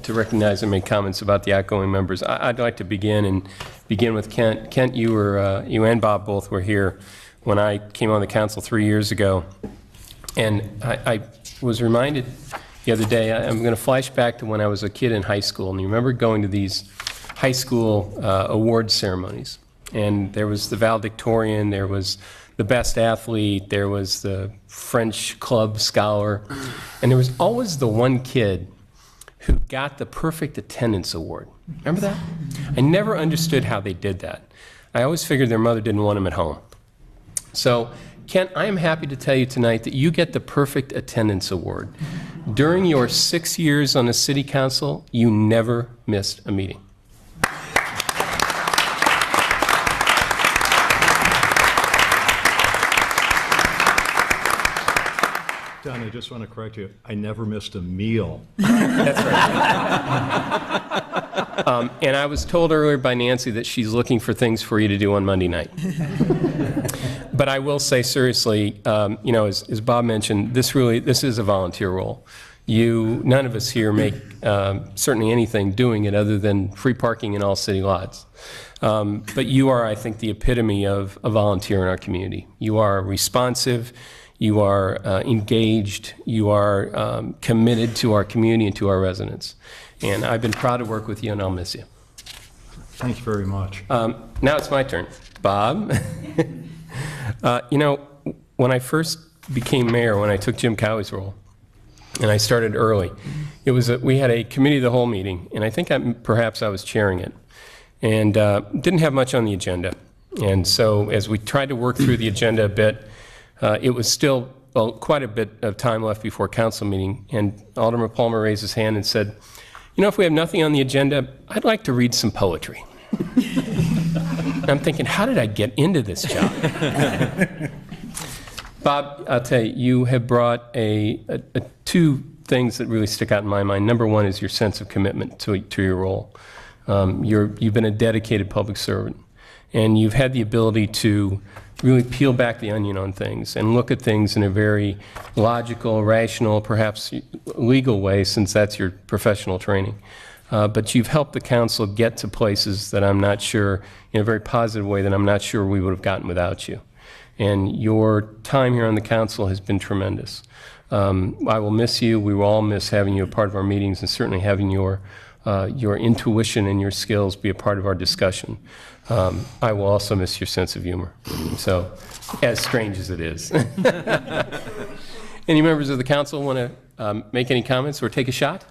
recognize and make comments about the outgoing members. I'd like to begin with Kent. Kent, you and Bob both were here when I came on the council 3 years ago, and I was reminded the other day. I'm going to flash back to when I was a kid in high school, and you remember going to these high school award ceremonies. And there was the valedictorian, there was the best athlete, there was the French club scholar, and there was always the one kid who got the perfect attendance award. Remember that? I never understood how they did that. I always figured their mother didn't want them at home. So, Kent, I am happy to tell you tonight that you get the perfect attendance award. During your 6 years on the city council, you never missed a meeting. Don, I just want to correct you. I never missed a meal. That's right. And I was told earlier by Nancy that she's looking for things for you to do on Monday night. But I will say seriously, you know, as Bob mentioned, this is a volunteer role. None of us here make certainly anything doing it other than free parking in all city lots. But you are, I think, the epitome of a volunteer in our community. You are responsive. You are engaged, you are committed to our community and to our residents. And I've been proud to work with you, and I'll miss you. Thank you very much. Now it's my turn. Bob, you know, when I first became mayor, when I took Jim Cowie's role, and I started early, we had a committee of the whole meeting, and I think perhaps I was chairing it, and didn't have much on the agenda. And so as we tried to work through the agenda a bit, it was still quite a bit of time left before council meeting, and Alderman Palmer raised his hand and said, you know, if we have nothing on the agenda, I'd like to read some poetry. And I'm thinking, how did I get into this job? Bob, I'll tell you, you have brought two things that really stick out in my mind. Number one is your sense of commitment to your role. You've been a dedicated public servant, and you've had the ability to really peel back the onion on things and look at things in a very logical, rational, perhaps legal way, since that's your professional training. But you've helped the council get to places that I'm not sure, in a very positive way, that I'm not sure we would have gotten without you. And your time here on the council has been tremendous. I will miss you. We will all miss having you a part of our meetings, and certainly having your intuition and your skills be a part of our discussion. I will also miss your sense of humor. So, as strange as it is. Any members of the council want to make any comments or take a shot?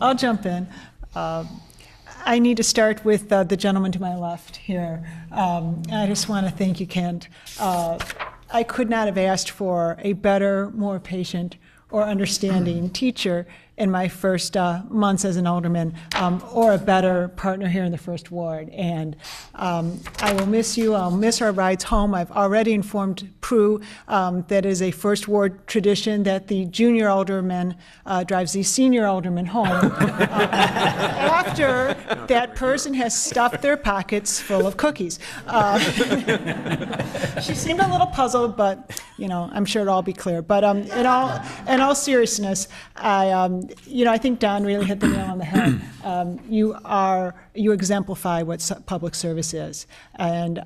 I'll jump in. I need to start with the gentleman to my left here. I just want to thank you, Kent. I could not have asked for a better, more patient, or understanding teacher in my first months as an alderman, or a better partner here in the First Ward. And I will miss you. I'll miss our rides home. I've already informed Prue that is a First Ward tradition that the junior alderman drives the senior alderman home after that person has stuffed their pockets full of cookies. She seemed a little puzzled, but you know, I'm sure it'll all be clear. But in all seriousness, I think Don really hit the nail on the head. You exemplify what public service is, and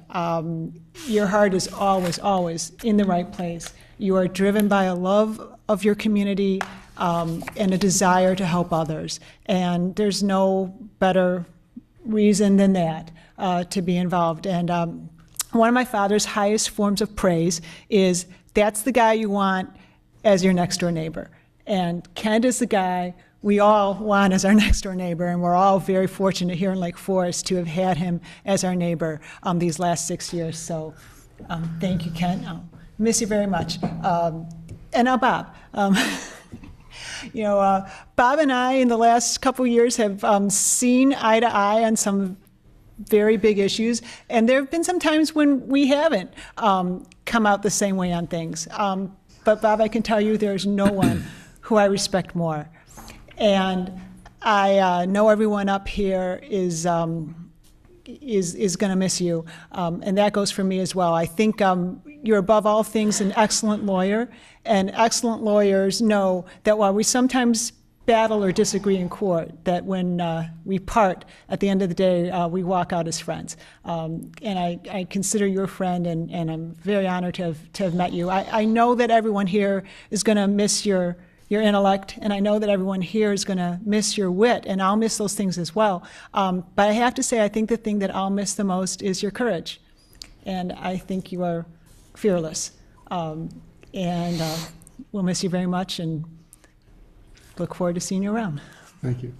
your heart is always, always in the right place. You are driven by a love of your community and a desire to help others, and there's no better reason than that to be involved. And one of my father's highest forms of praise is, that's the guy you want as your next door neighbor. And Kent is the guy we all want as our next door neighbor, and we're all very fortunate here in Lake Forest to have had him as our neighbor these last 6 years. So thank you, Kent. I'll miss you very much. And now Bob. Bob and I in the last couple years have seen eye to eye on some very big issues, and there have been some times when we haven't come out the same way on things. But Bob, I can tell you there's no one who I respect more. And I know everyone up here is going to miss you, and that goes for me as well. I think you're above all things an excellent lawyer, and excellent lawyers know that while we sometimes battle or disagree in court, that when we part, at the end of the day, we walk out as friends. And I consider you a friend, and I'm very honored to have met you. I know that everyone here is going to miss your your intellect, and I know that everyone here is going to miss your wit, and I'll miss those things as well. But I have to say, I think the thing that I'll miss the most is your courage. And I think you are fearless. And we'll miss you very much and look forward to seeing you around. Thank you.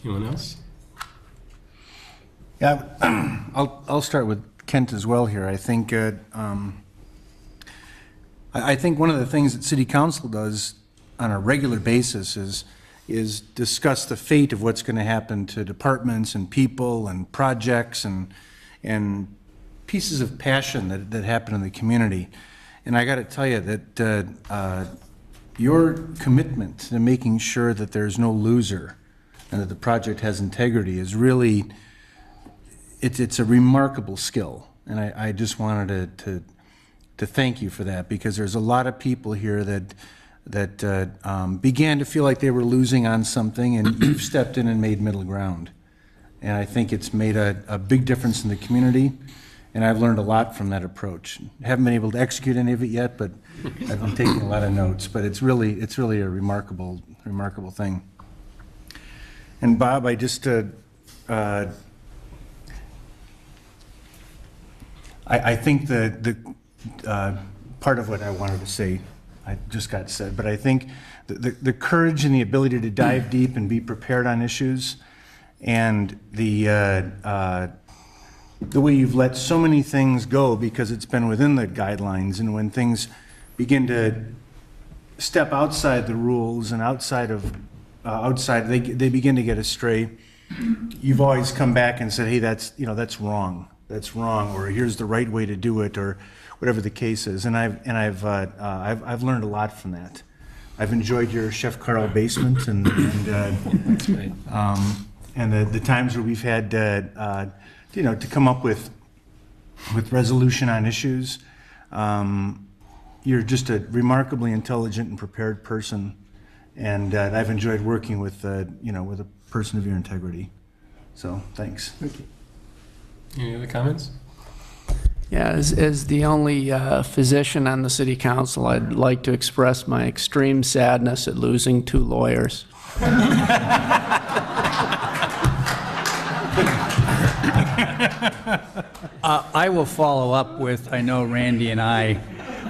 Anyone else? Yeah, I'll start with Kent as well here. I think I think one of the things that City Council does on a regular basis is discuss the fate of what's going to happen to departments and people and projects and pieces of passion that happen in the community. And I got to tell you that your commitment to making sure that there's no loser and that the project has integrity is really, it's a remarkable skill. And I just wanted to thank you for that, because there's a lot of people here that began to feel like they were losing on something, and you've stepped in and made middle ground. And I think it's made a big difference in the community, and I've learned a lot from that approach. Haven't been able to execute any of it yet, but I've been taking a lot of notes. But it's really a remarkable thing. And Bob, I just I think the part of what I wanted to say, I just got said, but I think the courage and the ability to dive deep and be prepared on issues, and the way you've let so many things go because it's been within the guidelines, and when things begin to step outside the rules and outside, they begin to get astray, you've always come back and said, hey, that's wrong. That's wrong, or here's the right way to do it, or whatever the case is. And I've learned a lot from that. I've enjoyed your Chef Carl basement and the times where we've had to come up with resolution on issues. You're just a remarkably intelligent and prepared person, and I've enjoyed working with with a person of your integrity. So thanks. Thank you. Any other comments? Yeah, as the only physician on the city council, I'd like to express my extreme sadness at losing 2 lawyers. I will follow up with, I know Randy and I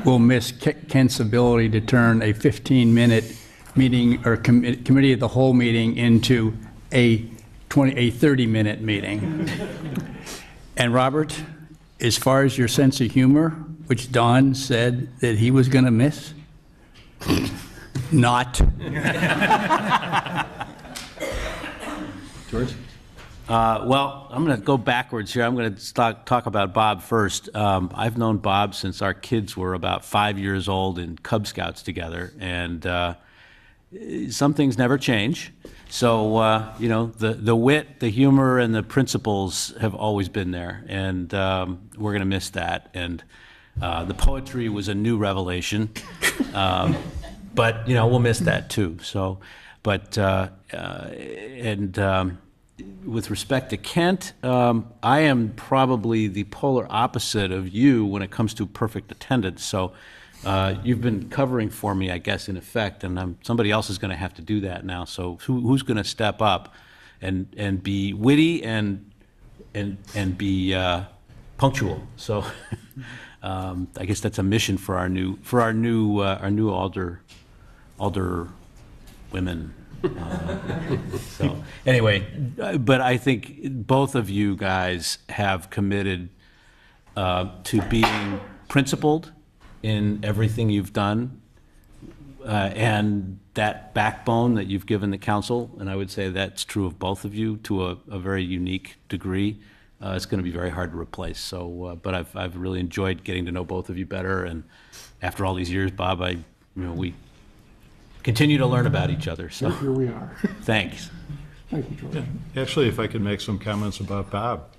will miss Kent's ability to turn a 15-minute meeting or committee of the whole meeting into a 30-minute meeting. And Robert, as far as your sense of humor, which Don said that he was going to miss, not. George? Well, I'm going to go backwards here. I'm going to talk about Bob first. I've known Bob since our kids were about 5 years old in Cub Scouts together, and some things never change. So, the wit, the humor, and the principles have always been there, and we're going to miss that. And the poetry was a new revelation, but, we'll miss that too. So, but, with respect to Kent, I am probably the polar opposite of you when it comes to perfect attendance. So you've been covering for me, I guess, in effect, and somebody else is going to have to do that now. So who's going to step up and be witty and be punctual? So I guess that's a mission for our new alder women. So anyway, but I think both of you guys have committed to being principled in everything you've done, and that backbone that you've given the council, and I would say that's true of both of you to a very unique degree. It's going to be very hard to replace. So, but I've really enjoyed getting to know both of you better, and after all these years, Bob, we continue to learn about each other. So Here we are. thanks. Thank you, George. Actually, if I could make some comments about Bob.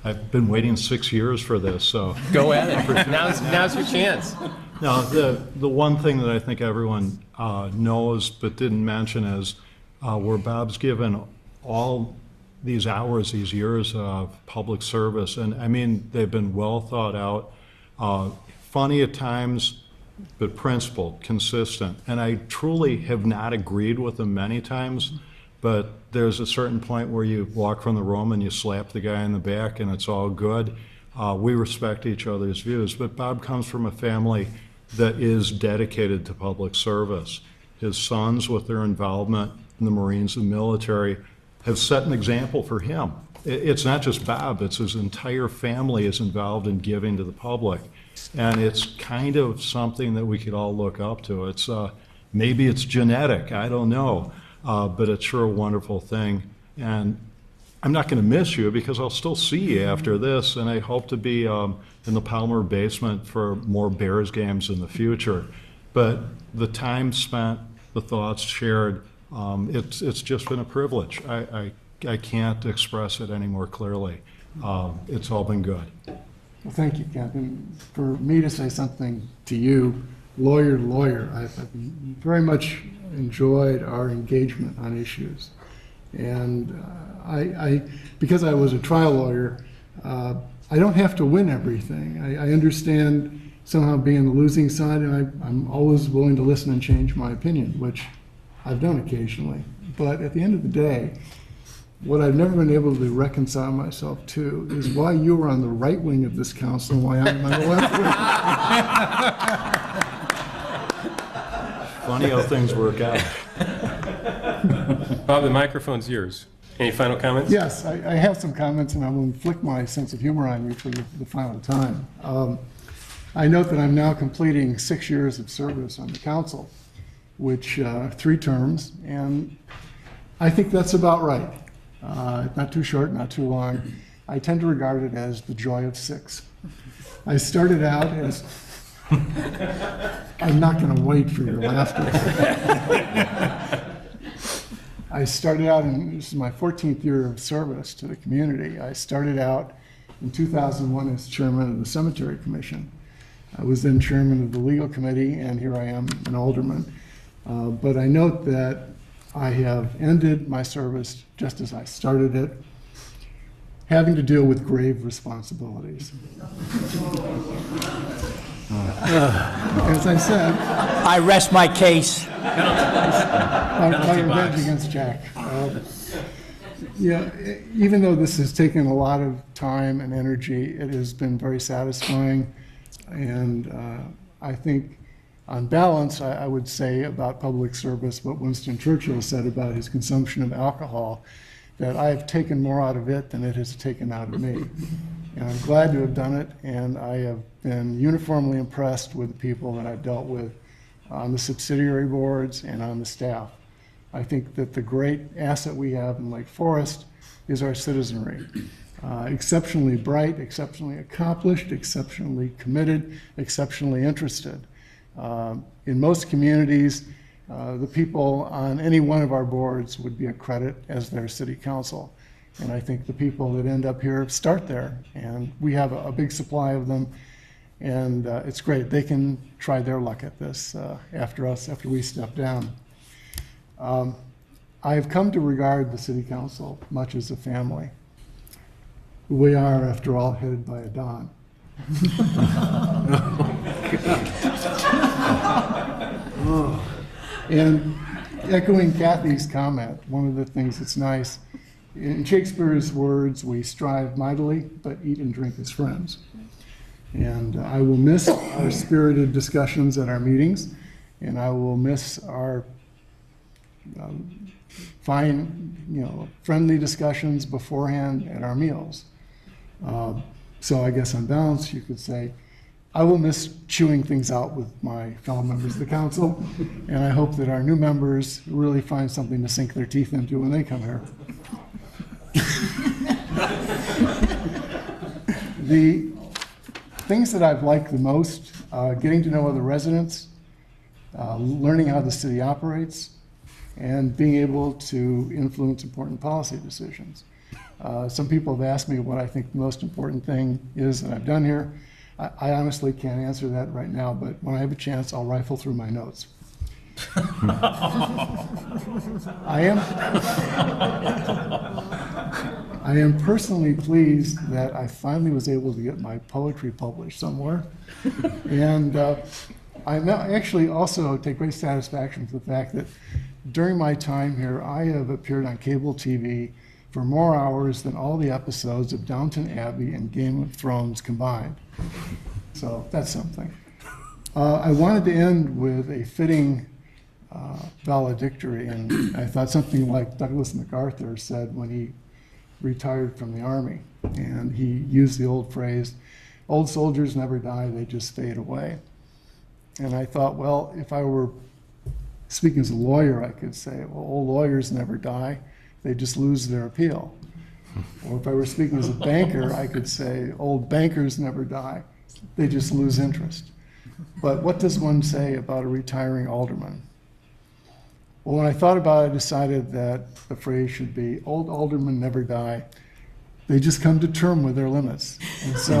I've been waiting 6 years for this, so. Go at it. Now's your chance. Now, the one thing that I think everyone knows but didn't mention is where Bob's given all these hours, these years of public service, and I mean, they've been well thought out, funny at times, but principled, consistent. And I truly have not agreed with him many times, but there's a certain point where you walk from the room and you slap the guy in the back and it's all good. We respect each other's views, but Bob comes from a family that is dedicated to public service. His sons, with their involvement in the Marines and military, have set an example for him. It's not just Bob, it's his entire family is involved in giving to the public. And it's kind of something that we could all look up to. It's maybe it's genetic, I don't know, but it's sure a wonderful thing. And I'm not going to miss you because I'll still see you after this, and I hope to be in the Palmer basement for more Bears games in the future. But the time spent, the thoughts shared, it's just been a privilege. I can't express it any more clearly. It's all been good. Well, thank you, Captain. For me to say something to you, lawyer to lawyer, I've very much enjoyed our engagement on issues. And because I was a trial lawyer, I don't have to win everything. I understand somehow being the losing side, and I'm always willing to listen and change my opinion, which I've done occasionally. But at the end of the day, what I've never been able to reconcile myself to is why you were on the right wing of this council and why I'm on the left wing. Funny how things work out. Bob, the microphone's yours. Any final comments? Yes, I have some comments, and I will inflict my sense of humor on you for the final time. I note that I'm now completing 6 years of service on the council, which 3 terms, and I think that's about right. Not too short, not too long. I tend to regard it as the joy of 6. I started out as... I'm not going to wait for your laughter. I started out, and this is my 14th year of service to the community. I started out in 2001 as chairman of the Cemetery Commission. I was then chairman of the legal committee, and here I am, an alderman. But I note that I have ended my service just as I started it, having to deal with grave responsibilities. As I said, I rest my case. my revenge against Jack. Yeah, even though this has taken a lot of time and energy, it has been very satisfying. And I think, on balance, I would say about public service what Winston Churchill said about his consumption of alcohol, that I have taken more out of it than it has taken out of me. And I'm glad to have done it, and I have been uniformly impressed with the people that I've dealt with on the subsidiary boards and on the staff. I think that the great asset we have in Lake Forest is our citizenry. Exceptionally bright, exceptionally accomplished, exceptionally committed, exceptionally interested. In most communities, the people on any one of our boards would be a credit as their city council. And I think the people that end up here start there, and we have a big supply of them, and it's great. They can try their luck at this after we step down. I have come to regard the city council much as a family. We are, after all, headed by a Don. And echoing Kathy's comment, one of the things that's nice, in Shakespeare's words, we strive mightily, but eat and drink as friends. And I will miss our spirited discussions at our meetings, and I will miss our fine, friendly discussions beforehand at our meals. So I guess on balance, you could say, I will miss chewing things out with my fellow members of the council, and I hope that our new members really find something to sink their teeth into when they come here. The things that I've liked the most, getting to know other residents, learning how the city operates, and being able to influence important policy decisions. Some people have asked me what I think the most important thing is that I've done here. I honestly can't answer that right now, but when I have a chance, I'll rifle through my notes. I am personally pleased that I finally was able to get my poetry published somewhere. And actually also take great satisfaction with the fact that during my time here, I have appeared on cable TV for more hours than all the episodes of Downton Abbey and Game of Thrones combined. So that's something. I wanted to end with a fitting valedictory, and I thought something like Douglas MacArthur said when he retired from the Army. And he used the old phrase, "Old soldiers never die, they just fade away." And I thought, well, if I were speaking as a lawyer, I could say, well, old lawyers never die, they just lose their appeal. Or if I were speaking as a banker, I could say, old bankers never die, they just lose interest. But what does one say about a retiring alderman? Well, when I thought about it, I decided that the phrase should be, old aldermen never die, they just come to term with their limits. And so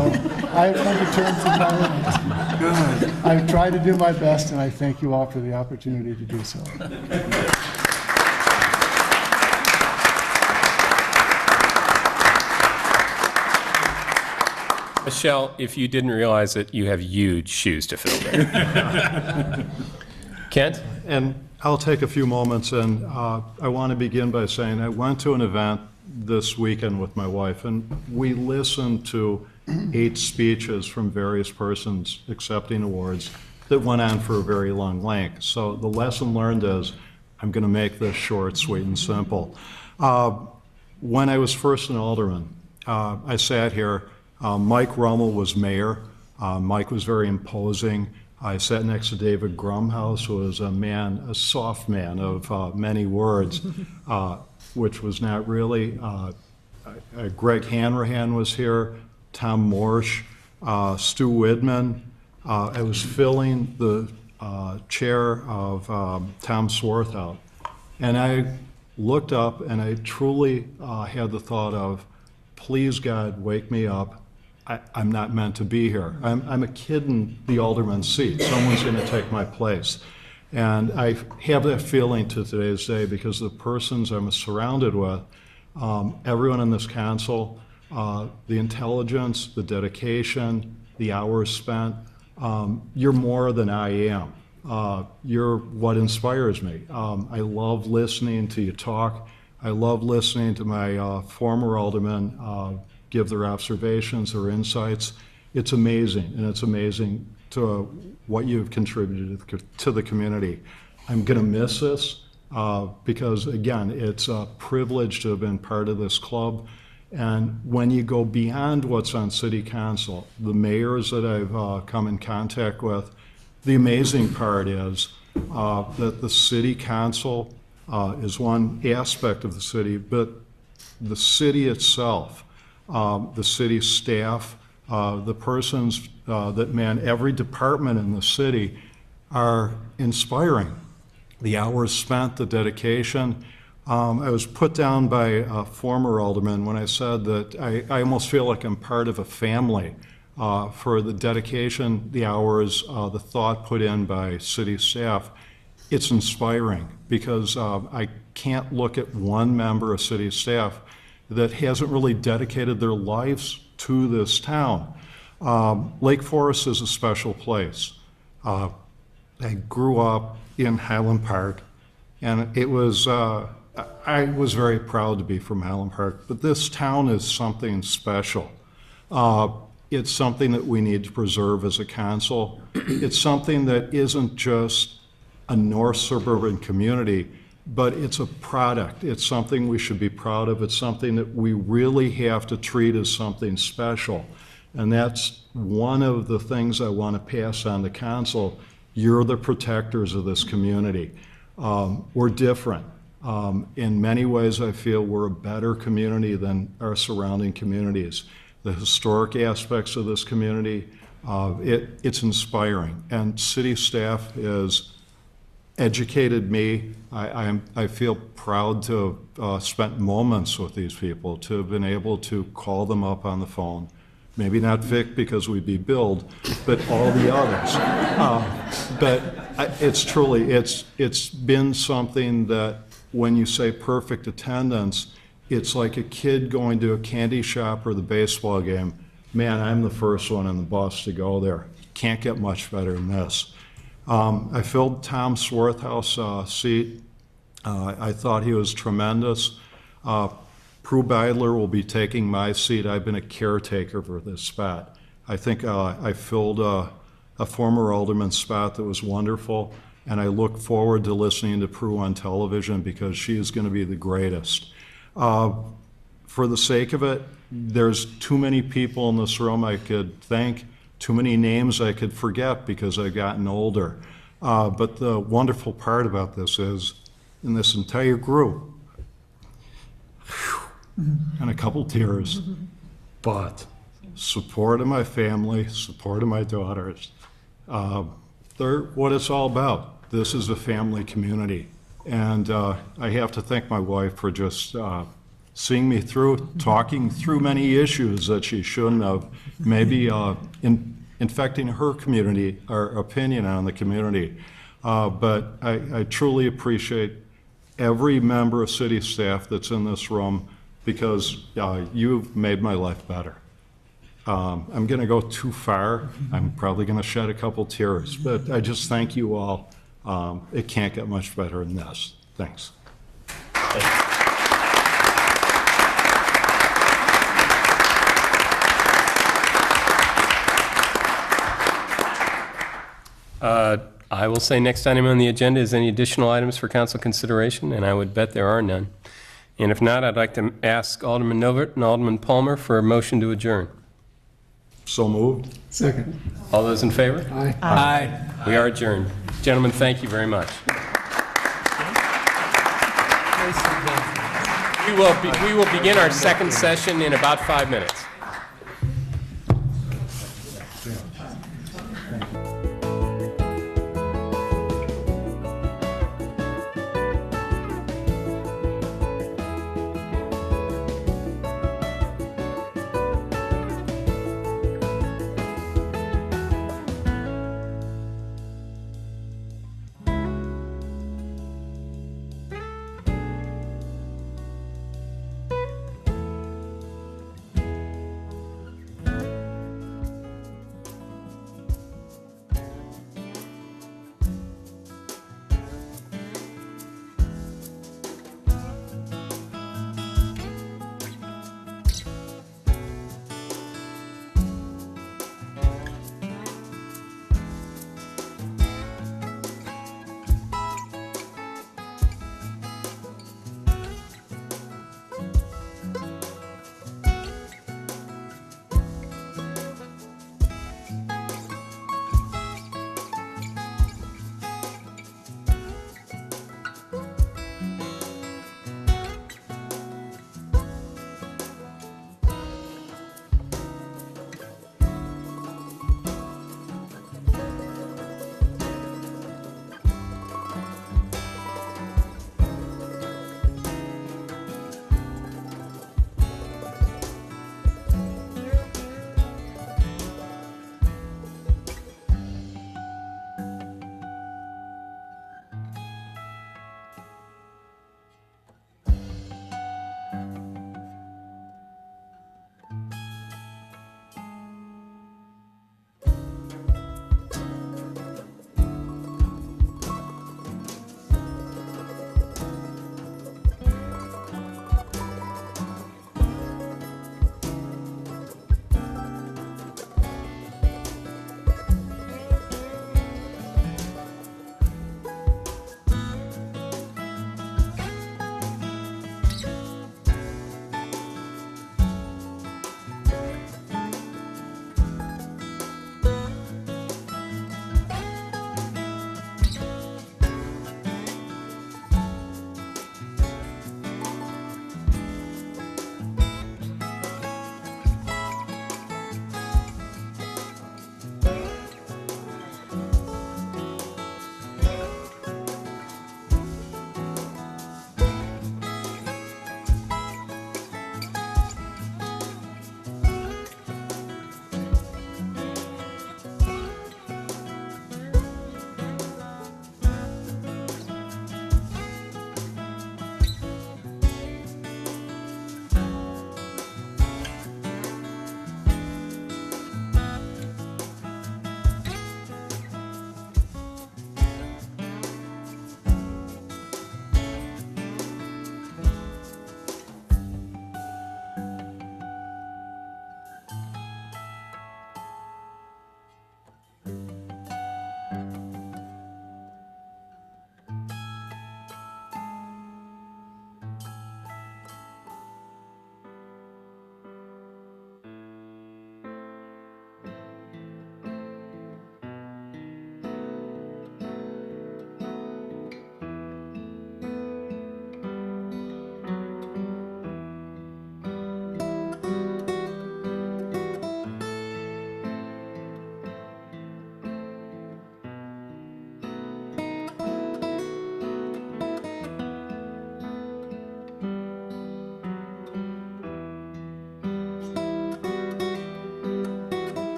I've come to terms with my limits. Good. I've tried to do my best, and I thank you all for the opportunity to do so. Michelle, if you didn't realize it, you have huge shoes to fill there. Kent? And I'll take a few moments, and I want to begin by saying I went to an event this weekend with my wife, and we listened to 8 speeches from various persons accepting awards that went on for a very long length. So the lesson learned is I'm going to make this short, sweet, and simple. When I was first an alderman, I sat here. Mike Rummel was mayor. Mike was very imposing. I sat next to David Grumhouse, who was a soft man of many words, which was not really. Greg Hanrahan was here, Tom Morsch, Stu Widman. I was filling the chair of Tom Swarthout. And I looked up and I truly had the thought of, please God, wake me up. I'm not meant to be here. I'm a kid in the alderman's seat. Someone's going to take my place. And I have that feeling to today's day because the persons I'm surrounded with, everyone in this council, the intelligence, the dedication, the hours spent, you're more than I am. You're what inspires me. I love listening to you talk. I love listening to my former aldermen give their observations or insights. It's amazing, and it's amazing to what you've contributed to the community. I'm going to miss this because, again, it's a privilege to have been part of this club. And when you go beyond what's on city council, the mayors that I've come in contact with, the amazing part is that the city council is one aspect of the city, but the city itself, the city staff, the persons that man every department in the city are inspiring. The hours spent, the dedication. I was put down by a former alderman when I said that I almost feel like I'm part of a family for the dedication, the hours, the thought put in by city staff. It's inspiring because I can't look at one member of city staff that hasn't really dedicated their lives to this town. Lake Forest is a special place. I grew up in Highland Park, and it was, I was very proud to be from Highland Park, but this town is something special. It's something that we need to preserve as a council. It's something that isn't just a north suburban community, but it's a product. It's something we should be proud of. It's something that we really have to treat as something special. And that's one of the things I want to pass on to council. You're the protectors of this community. We're different. In many ways, I feel we're a better community than our surrounding communities. The historic aspects of this community, it's inspiring. And city staff has educated me. I feel proud to have spent moments with these people, to have been able to call them up on the phone. Maybe not Vic because we'd be billed, but all the others. But it's truly, it's been something that when you say perfect attendance, it's like a kid going to a candy shop or the baseball game. Man, I'm the first one on the bus to go there. Can't get much better than this. I filled Tom Swarthouse's seat. I thought he was tremendous. Prue Beidler will be taking my seat. I've been a caretaker for this spot. I think I filled a former alderman's spot that was wonderful, and I look forward to listening to Prue on television because she is going to be the greatest. For the sake of it, there's too many people in this room I could thank, too many names I could forget because I've gotten older. But the wonderful part about this is, in this entire group, and a couple tears, but support of my family, support of my daughters, they're what it's all about. This is a family community. And I have to thank my wife for just seeing me through, talking through many issues that she shouldn't have, maybe infecting her community, or opinion on the community. But I truly appreciate every member of city staff that's in this room because you've made my life better. I'm going to go too far. I'm probably going to shed a couple tears, but I just thank you all. It can't get much better than this. Thanks. I will say next item on the agenda is any additional items for council consideration, and I would bet there are none. And if not, I'd like to ask Alderman Novert and Alderman Palmer for a motion to adjourn. So moved. Second. All those in favor? Aye. Aye. We are adjourned. Gentlemen, thank you very much. We will begin our second session in about 5 minutes.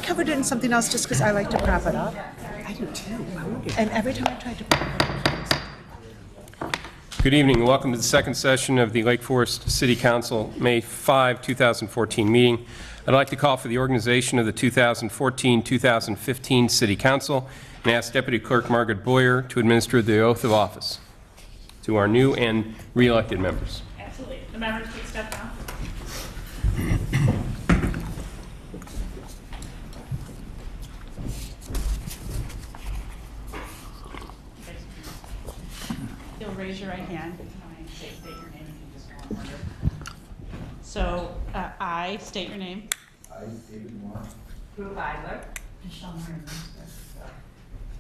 covered it in something else just because I like to prop it up. I do too. And every time I tried to prop it up. Good evening. Welcome to the second session of the Lake Forest City Council May 5, 2014 meeting. I'd like to call for the organization of the 2014-2015 City Council and ask Deputy Clerk Margaret Boyer to administer the oath of office to our new and re-elected members. Absolutely. The members, please step down. You'll raise your right hand. I state your name. You can just go on order. So, I state your name. I, David Moore, Drew Weidler.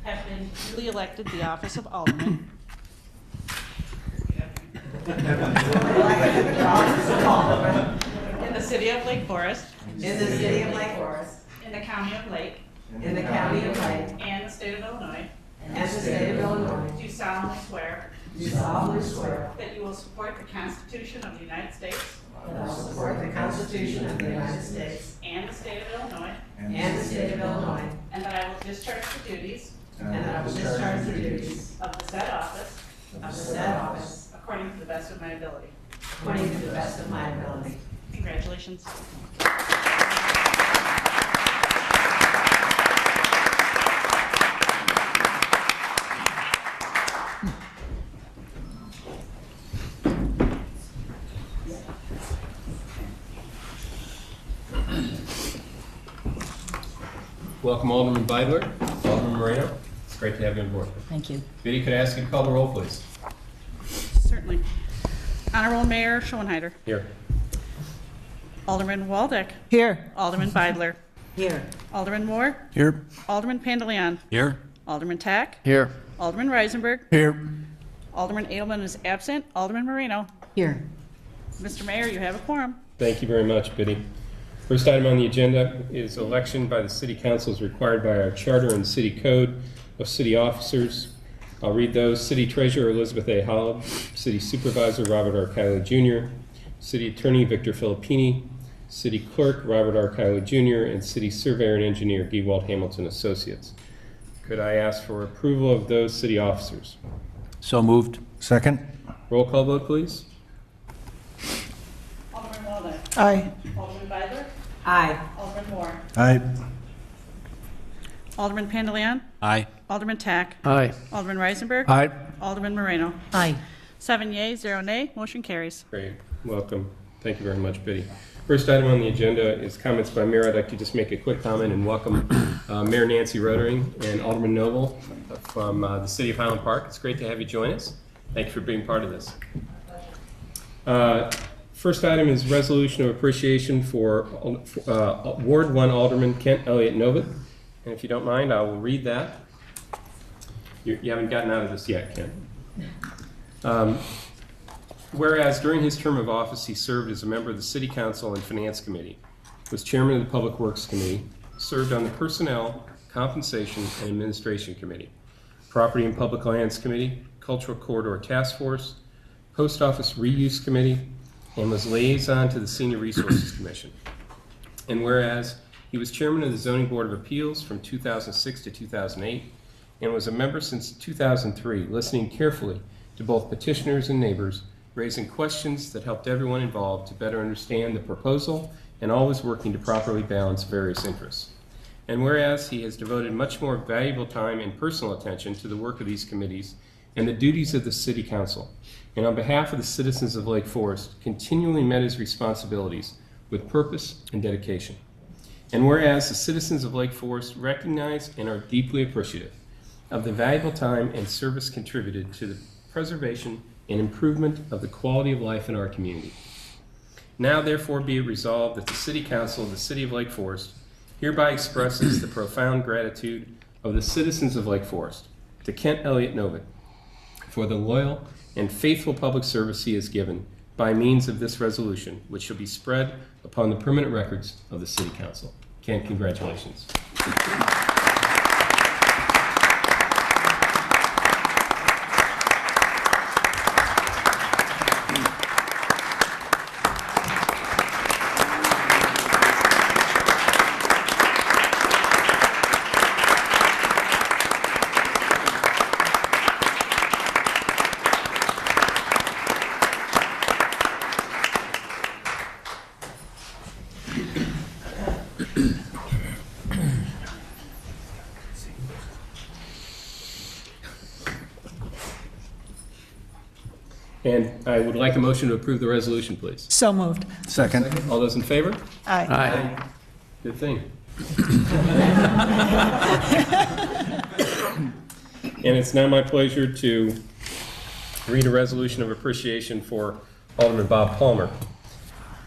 Have been duly elected the office of Alderman. In the city of Lake Forest. In the city of Lake Forest. In the county of Lake. In the county of Lake. And the state of Illinois. And the state of Illinois. Do solemnly swear. Do solemnly swear. That you will support the Constitution of the United States. That I will support the Constitution of the United States. And the state of Illinois. And the state of Illinois. And that I will discharge the duties. And that I will discharge the duties. Of the said office. Of the said office. According to the best of my ability. According to the best of my ability. Congratulations. Welcome Alderman Beidler, Alderman Moreno. It's great to have you on board. Thank you. Biddy, could I ask you to call the roll, please? Certainly. Honorable Mayor Schoenheider. Here. Alderman Waldeck. Here. Alderman Beidler. Here. Alderman Moore. Here. Alderman Pandeleon. Here. Alderman Tack. Here. Alderman Reisenberg. Here. Alderman Edelman is absent. Alderman Moreno. Here. Mr. Mayor, you have a quorum. Thank you very much, Biddy. First item on the agenda is election by the City Council as required by our Charter and City Code of City Officers. I'll read those. City Treasurer Elizabeth A. Holub, City Supervisor Robert R. Kiley Jr., City Attorney Victor Filippini, City Clerk Robert R. Kiley Jr., and City Surveyor and Engineer Gewalt Hamilton Associates. Could I ask for approval of those city officers? So moved. Second? Roll call vote, please. Alderman Waldeck. Aye. Alderman Beidler. Aye. Alderman Moore. Aye. Alderman Pandeleon. Aye. Alderman Tack. Aye. Alderman Reisenberg. Aye. Alderman Moreno. Aye. 7 yeas, 0 nay. Motion carries. Great. Welcome. Thank you very much, Biddy. First item on the agenda is comments by Mayor. I'd like to just make a quick comment and welcome Mayor Nancy Rotering and Alderman Noble from the City of Highland Park. It's great to have you join us. Thank you for being part of this. First item is resolution of appreciation for Ward 1 Alderman Kent Elliott Novick. And if you don't mind, I will read that. You haven't gotten out of this yet, Kent. Whereas during his term of office, he served as a member of the City Council and Finance Committee, was Chairman of the Public Works Committee, served on the Personnel, Compensation, and Administration Committee, Property and Public Lands Committee, Cultural Corridor Task Force, Post Office Reuse Committee, and was liaison to the Senior Resources Commission. And whereas he was Chairman of the Zoning Board of Appeals from 2006 to 2008, and was a member since 2003, listening carefully to both petitioners and neighbors, raising questions that helped everyone involved to better understand the proposal, and always working to properly balance various interests. And whereas he has devoted much more valuable time and personal attention to the work of these committees and the duties of the City Council, and on behalf of the citizens of Lake Forest, continually met his responsibilities with purpose and dedication. And whereas the citizens of Lake Forest recognize and are deeply appreciative of the valuable time and service contributed to the preservation and improvement of the quality of life in our community. Now therefore be it resolved that the City Council of the City of Lake Forest hereby expresses the profound gratitude of the citizens of Lake Forest to Kent Elliott Novick for the loyal and faithful public service he has given by means of this resolution, which shall be spread upon the permanent records of the City Council. Kent, congratulations. And I would like a motion to approve the resolution, please. So moved. Second. All those in favor? Aye. Good thing. And it's now my pleasure to read a resolution of appreciation for Alderman Bob Palmer.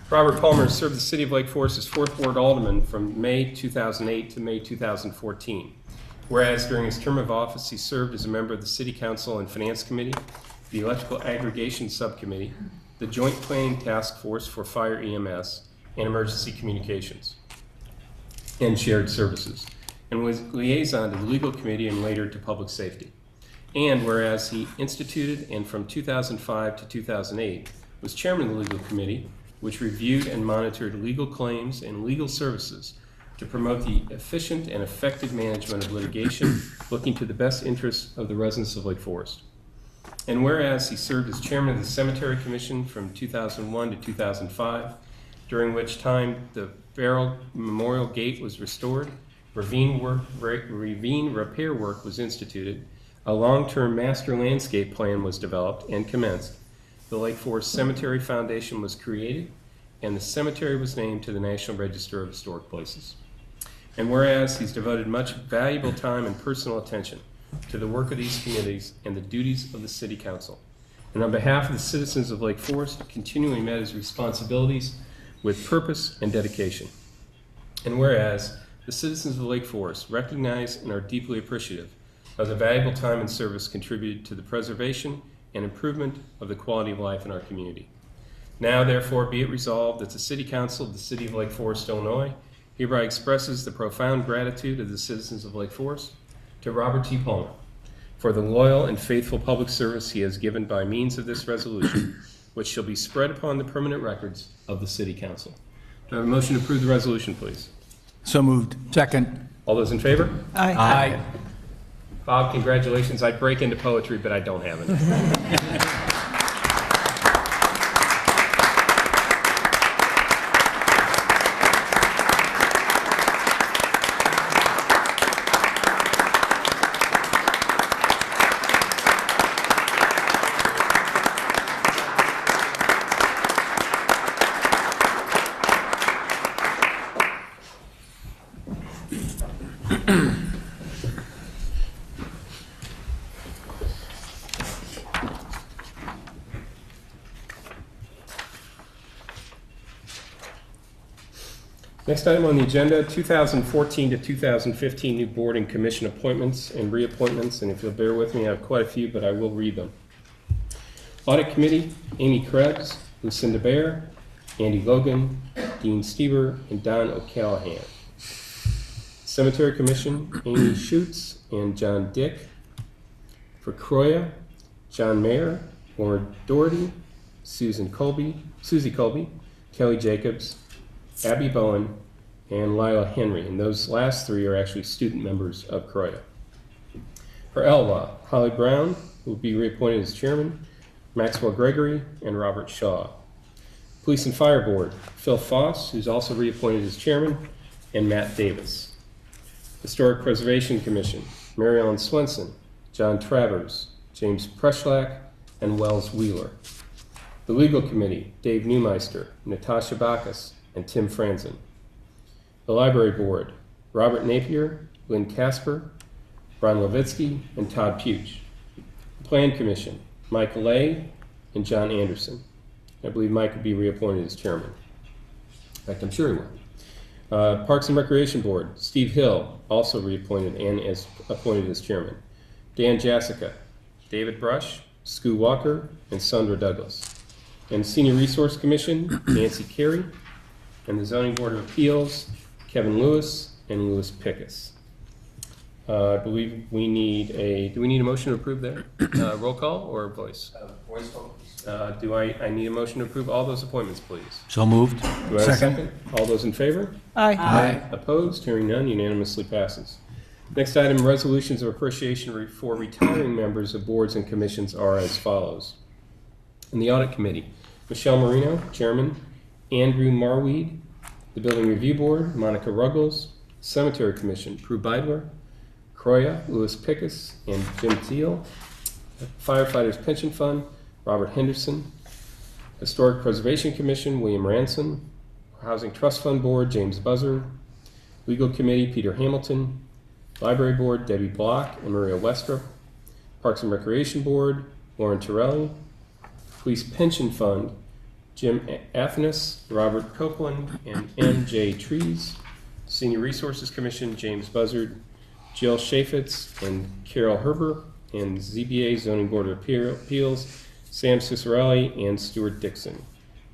Robert Palmer served the City of Lake Forest as 4th Ward Alderman from May 2008 to May 2014. Whereas during his term of office, he served as a member of the City Council and Finance Committee, the Electrical Aggregation Subcommittee, the Joint Planning Task Force for Fire EMS, and Emergency Communications, and Shared Services, and was liaison to the Legal Committee and later to Public Safety. And whereas he instituted and from 2005 to 2008 was chairman of the Legal Committee, which reviewed and monitored legal claims and legal services to promote the efficient and effective management of litigation looking to the best interests of the residents of Lake Forest. And whereas he served as chairman of the Cemetery Commission from 2001 to 2005, during which time the Farrell Memorial Gate was restored, ravine repair work was instituted, a long-term master landscape plan was developed and commenced, the Lake Forest Cemetery Foundation was created, and the cemetery was named to the National Register of Historic Places. And whereas he's devoted much valuable time and personal attention to the work of these committees and the duties of the City Council, and on behalf of the citizens of Lake Forest, continually met his responsibilities with purpose and dedication. And whereas the citizens of Lake Forest recognize and are deeply appreciative of the valuable time and service contributed to the preservation and improvement of the quality of life in our community. Now, therefore, be it resolved that the City Council of the City of Lake Forest, Illinois, hereby expresses the profound gratitude of the citizens of Lake Forest to Robert T. Palmer for the loyal and faithful public service he has given by means of this resolution, which shall be spread upon the permanent records of the City Council. Do I have a motion to approve the resolution, please? So moved. Second. All those in favor? Aye. Aye. Bob, congratulations. I break into poetry, but I don't have it. Next item on the agenda, 2014 to 2015 new board and commission appointments and reappointments, and if you'll bear with me, I have quite a few, but I will read them. Audit Committee, Amy Krebs, Lucinda Bear, Andy Logan, Dean Stever, and Don O'Callahan. Cemetery Commission, Amy Schutz and John Dick. For Croya, John Mayer, Warren Doherty, Susie Colby, Kelly Jacobs, Abby Bowen, and Lila Henry, and those last three are actually student members of Croya. For Elwha, Holly Brown, who will be reappointed as chairman, Maxwell Gregory, and Robert Shaw. Police and Fire Board, Phil Foss, who's also reappointed as chairman, and Matt Davis. Historic Preservation Commission, Mary Ellen Swenson, John Travers, James Preschlack, and Wells Wheeler. The Legal Committee, Dave Neumeister, Natasha Bacchus, and Tim Franzen. The Library Board, Robert Napier, Lynn Casper, Ron Levitsky, and Todd Puch. The Plan Commission, Mike Lay and John Anderson. I believe Mike would be reappointed as chairman. In fact, I'm sure he will. Parks and Recreation Board, Steve Hill, also reappointed and appointed as chairman. Dan Jessica, David Brush, Scu Walker, and Sandra Douglas. And Senior Resource Commission, Nancy Carey, and the Zoning Board of Appeals, Kevin Lewis and Louis Pickus. I believe we need do we need a motion to approve that? Roll call or voice? Voice vote. I need a motion to approve all those appointments, please? So moved. Do I have a second? All those in favor? Aye. Opposed? Hearing none, unanimously passes. Next item, resolutions of appreciation for retiring members of boards and commissions are as follows. In the Audit Committee, Michelle Marino, Chairman, Andrew Marweed, The Building Review Board, Monica Ruggles. Cemetery Commission, Prue Beidler, Croya, Louis Pickus, and Jim Thiel. Firefighters Pension Fund, Robert Henderson. Historic Preservation Commission, William Ransom. Housing Trust Fund Board, James Buzzard. Legal Committee, Peter Hamilton. Library Board, Debbie Block and Maria Westrup. Parks and Recreation Board, Lauren Torelli. Police Pension Fund, Jim Athanas, Robert Copeland, and M.J. Trees. Senior Resources Commission, James Buzzard, Jill Chaffetz, and Carol Herber. And ZBA Zoning Board of Appeals, Sam Cicerelli and Stuart Dixon.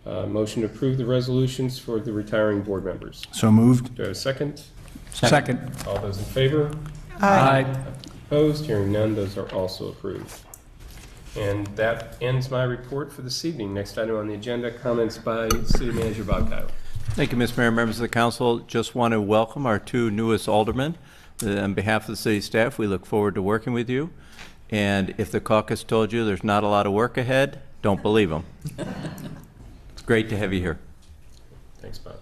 Motion to approve the resolutions for the retiring board members. So moved. Do I have a second? Second. All those in favor? Aye. Opposed? Hearing none, those are also approved. And that ends my report for this evening. Next item on the agenda, comments by City Manager Bob Kyler. Thank you, Mr. Mayor, members of the council. Just want to welcome our two newest aldermen. On behalf of the city staff, we look forward to working with you. And if the caucus told you there's not a lot of work ahead, don't believe them. It's great to have you here. Thanks, Bob.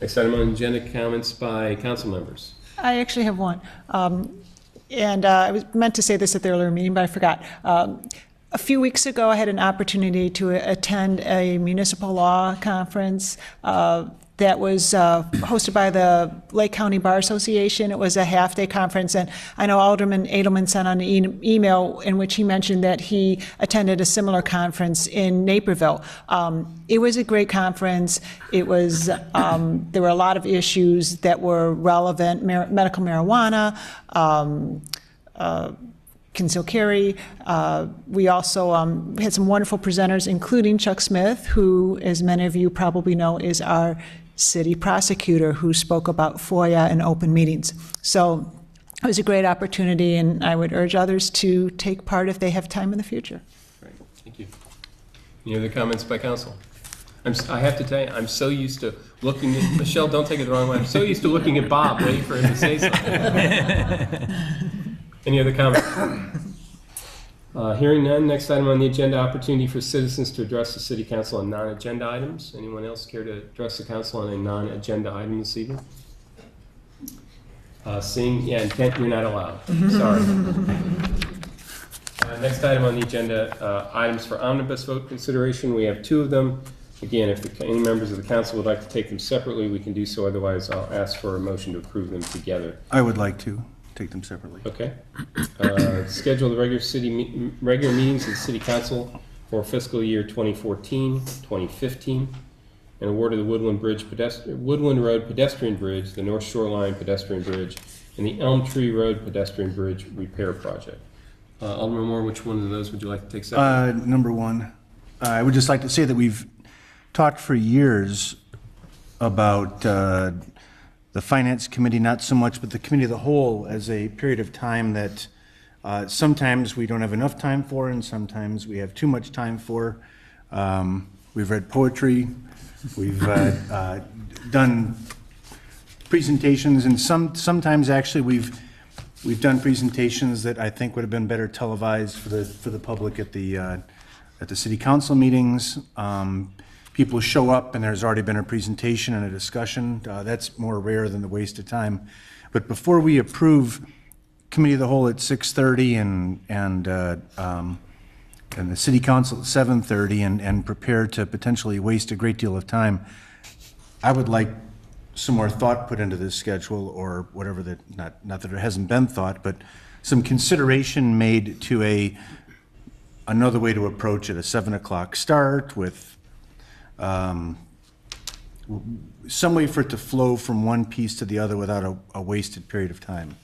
Next item on the agenda, comments by council members. I actually have one. I was meant to say this at the earlier meeting, but I forgot. A few weeks ago, I had an opportunity to attend a municipal law conference that was hosted by the Lake County Bar Association. It was a half-day conference, and I know Alderman Edelman sent on an email in which he mentioned that he attended a similar conference in Naperville. It was a great conference. It was there were a lot of issues that were relevant: medical marijuana, concealed carry. We also had some wonderful presenters, including Chuck Smith, who, as many of you probably know, is our city prosecutor, who spoke about FOIA and open meetings. So it was a great opportunity, and I would urge others to take part if they have time in the future. Great, thank you. Any other comments by council? I have to tell you, I'm so used to looking at, Michelle, don't take it the wrong way, I'm so used to looking at Bob, waiting for him to say something. Any other comments? Hearing none, next item on the agenda, opportunity for citizens to address the city council on non-agenda items. Anyone else care to address the council on a non-agenda item this evening? Seeing, yeah, Kent, you're not allowed. Sorry. Next item on the agenda, items for omnibus vote consideration. We have two of them. Again, if any members of the council would like to take them separately, we can do so. Otherwise, I'll ask for a motion to approve them together. I would like to take them separately. Okay. Schedule the regular meetings of the City Council for fiscal year 2014, 2015, and award of the Woodland Road Pedestrian Bridge, the North Shoreline Pedestrian Bridge, and the Elm Tree Road Pedestrian Bridge Repair Project. Alderman Moore, which one of those would you like to take separately? Number one, I would just like to say that we've talked for years about the Finance Committee, not so much, but the Committee of the Whole as a period of time that sometimes we don't have enough time for, and sometimes we have too much time for. We've read poetry, we've done presentations, and sometimes actually we've done presentations that I think would have been better televised for the public at the city council meetings. People show up and there's already been a presentation and a discussion. That's more rare than the waste of time. But before we approve Committee of the Whole at 6:30 and the City Council at 7:30 and prepare to potentially waste a great deal of time, I would like some more thought put into this schedule, or whatever, not that there hasn't been thought, but some consideration made to another way to approach it, a 7 o'clock start with some way for it to flow from one piece to the other without a wasted period of time.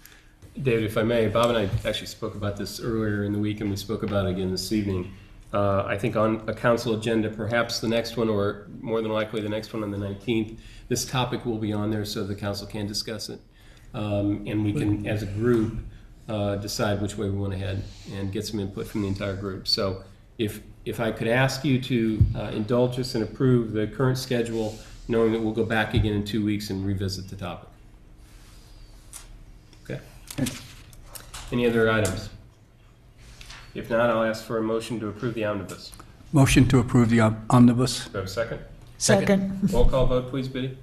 David, if I may, Bob and I actually spoke about this earlier in the week, and we spoke about it again this evening. I think on a council agenda, perhaps the next one, or more than likely the next one on the 19th, this topic will be on there so the council can discuss it. And we can, as a group, decide which way we want to head and get some input from the entire group. So if I could ask you to indulge us and approve the current schedule, knowing that we'll go back again in 2 weeks and revisit the topic. Okay. Any other items? If not, I'll ask for a motion to approve the omnibus. Motion to approve the omnibus. Do I have a second? Second. Roll call vote, please, Biddy.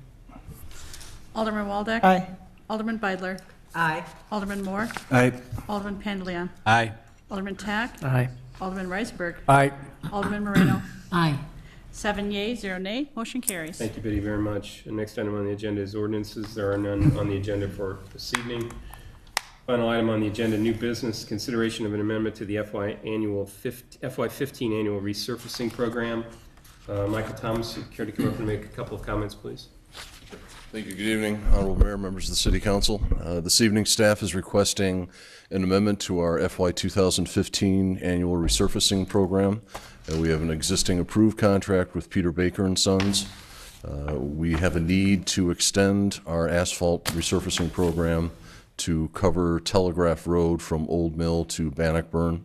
Alderman Waldeck. Aye. Alderman Beidler. Aye. Alderman Moore. Aye. Alderman Pandeleon. Aye. Alderman Tack. Aye. Alderman Reisberg. Aye. Alderman Moreno. Aye. 7 yeas, 0 nay, motion carries. Thank you, Biddy, very much. The next item on the agenda is ordinances. There are none on the agenda for this evening. Final item on the agenda, new business, consideration of an amendment to the FY15 annual resurfacing program. Michael Thomas, you care to come up and make a couple of comments, please? Thank you. Good evening, Honorable Mayor, members of the City Council. This evening, staff is requesting an amendment to our FY 2015 annual resurfacing program. We have an existing approved contract with Peter Baker and Sons. We have a need to extend our asphalt resurfacing program to cover Telegraph Road from Old Mill to Bannockburn.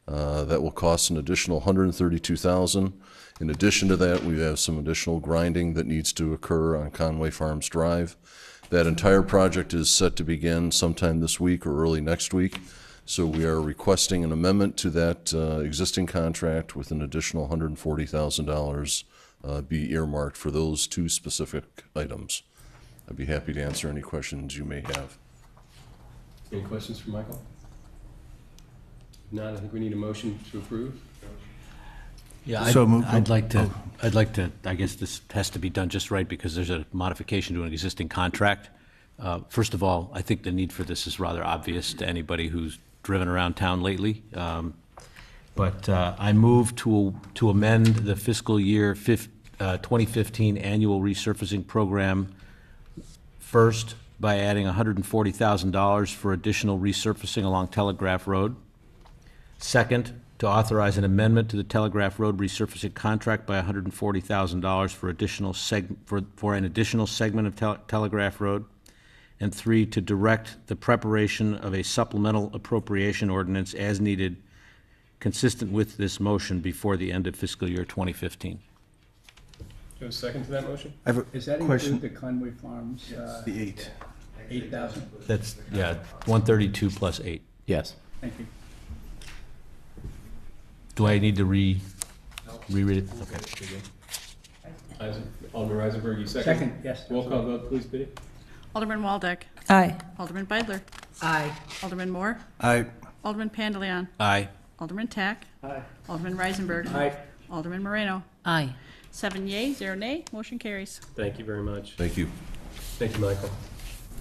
That will cost an additional $132,000. In addition to that, we have some additional grinding that needs to occur on Conway Farms Drive. That entire project is set to begin sometime this week or early next week. So we are requesting an amendment to that existing contract with an additional $140,000 be earmarked for those two specific items. I'd be happy to answer any questions you may have. Any questions for Michael? If not, I think we need a motion to approve. Yeah, So moved. I'd like to, I guess this has to be done just right because there's a modification to an existing contract. First of all, I think the need for this is rather obvious to anybody who's driven around town lately. But I move to amend the fiscal year 2015 annual resurfacing program first by adding $140,000 for additional resurfacing along Telegraph Road. Second, to authorize an amendment to the Telegraph Road resurfacing contract by $140,000 for an additional segment of Telegraph Road. And 3, to direct the preparation of a supplemental appropriation ordinance as needed, consistent with this motion before the end of fiscal year 2015. Do you have a second to that motion? I have a Does that question. include the Conway Farms? The 8. 8,000? That's, yeah, 132 plus 8. Yes. Thank you. Do I need to reread it? Okay. Alderman Reisenberg, you second? Second, yes. Roll call vote, please, Biddy. Alderman Waldeck. Aye. Alderman Beidler. Aye. Alderman Moore. Aye. Alderman Pandeleon. Aye. Alderman Tack. Aye. Alderman Reisenberg. Aye. Alderman Moreno. Aye. 7 yeas, 0 nay, motion carries. Thank you very much. Thank you. Thank you, Michael.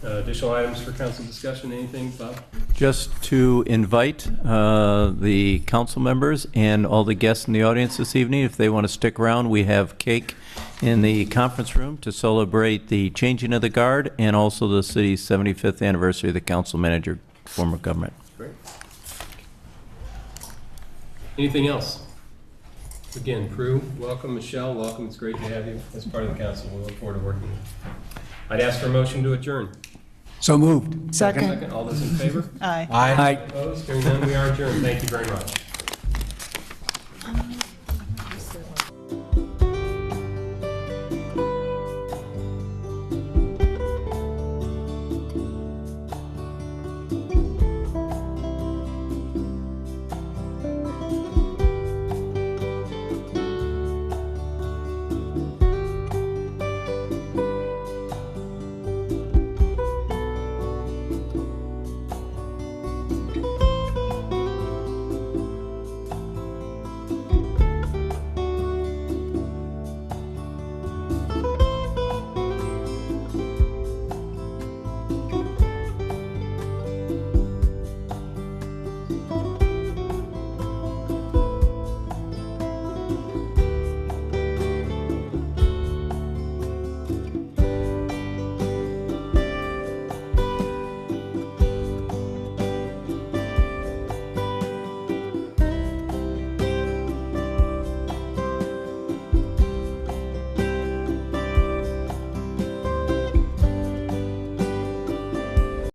Additional items for council discussion, anything, Bob? Just to invite the council members and all the guests in the audience this evening, if they want to stick around, we have cake in the conference room to celebrate the changing of the guard and also the city's 75th anniversary of the council manager form of government. Great. Anything else? Again, Prue, welcome. Michelle, welcome. It's great to have you as part of the council. We look forward to working with you. I'd ask for a motion to adjourn. So moved. Second. All those in favor? Aye. Aye. Opposed? Hearing none, we are adjourned. Thank you very much.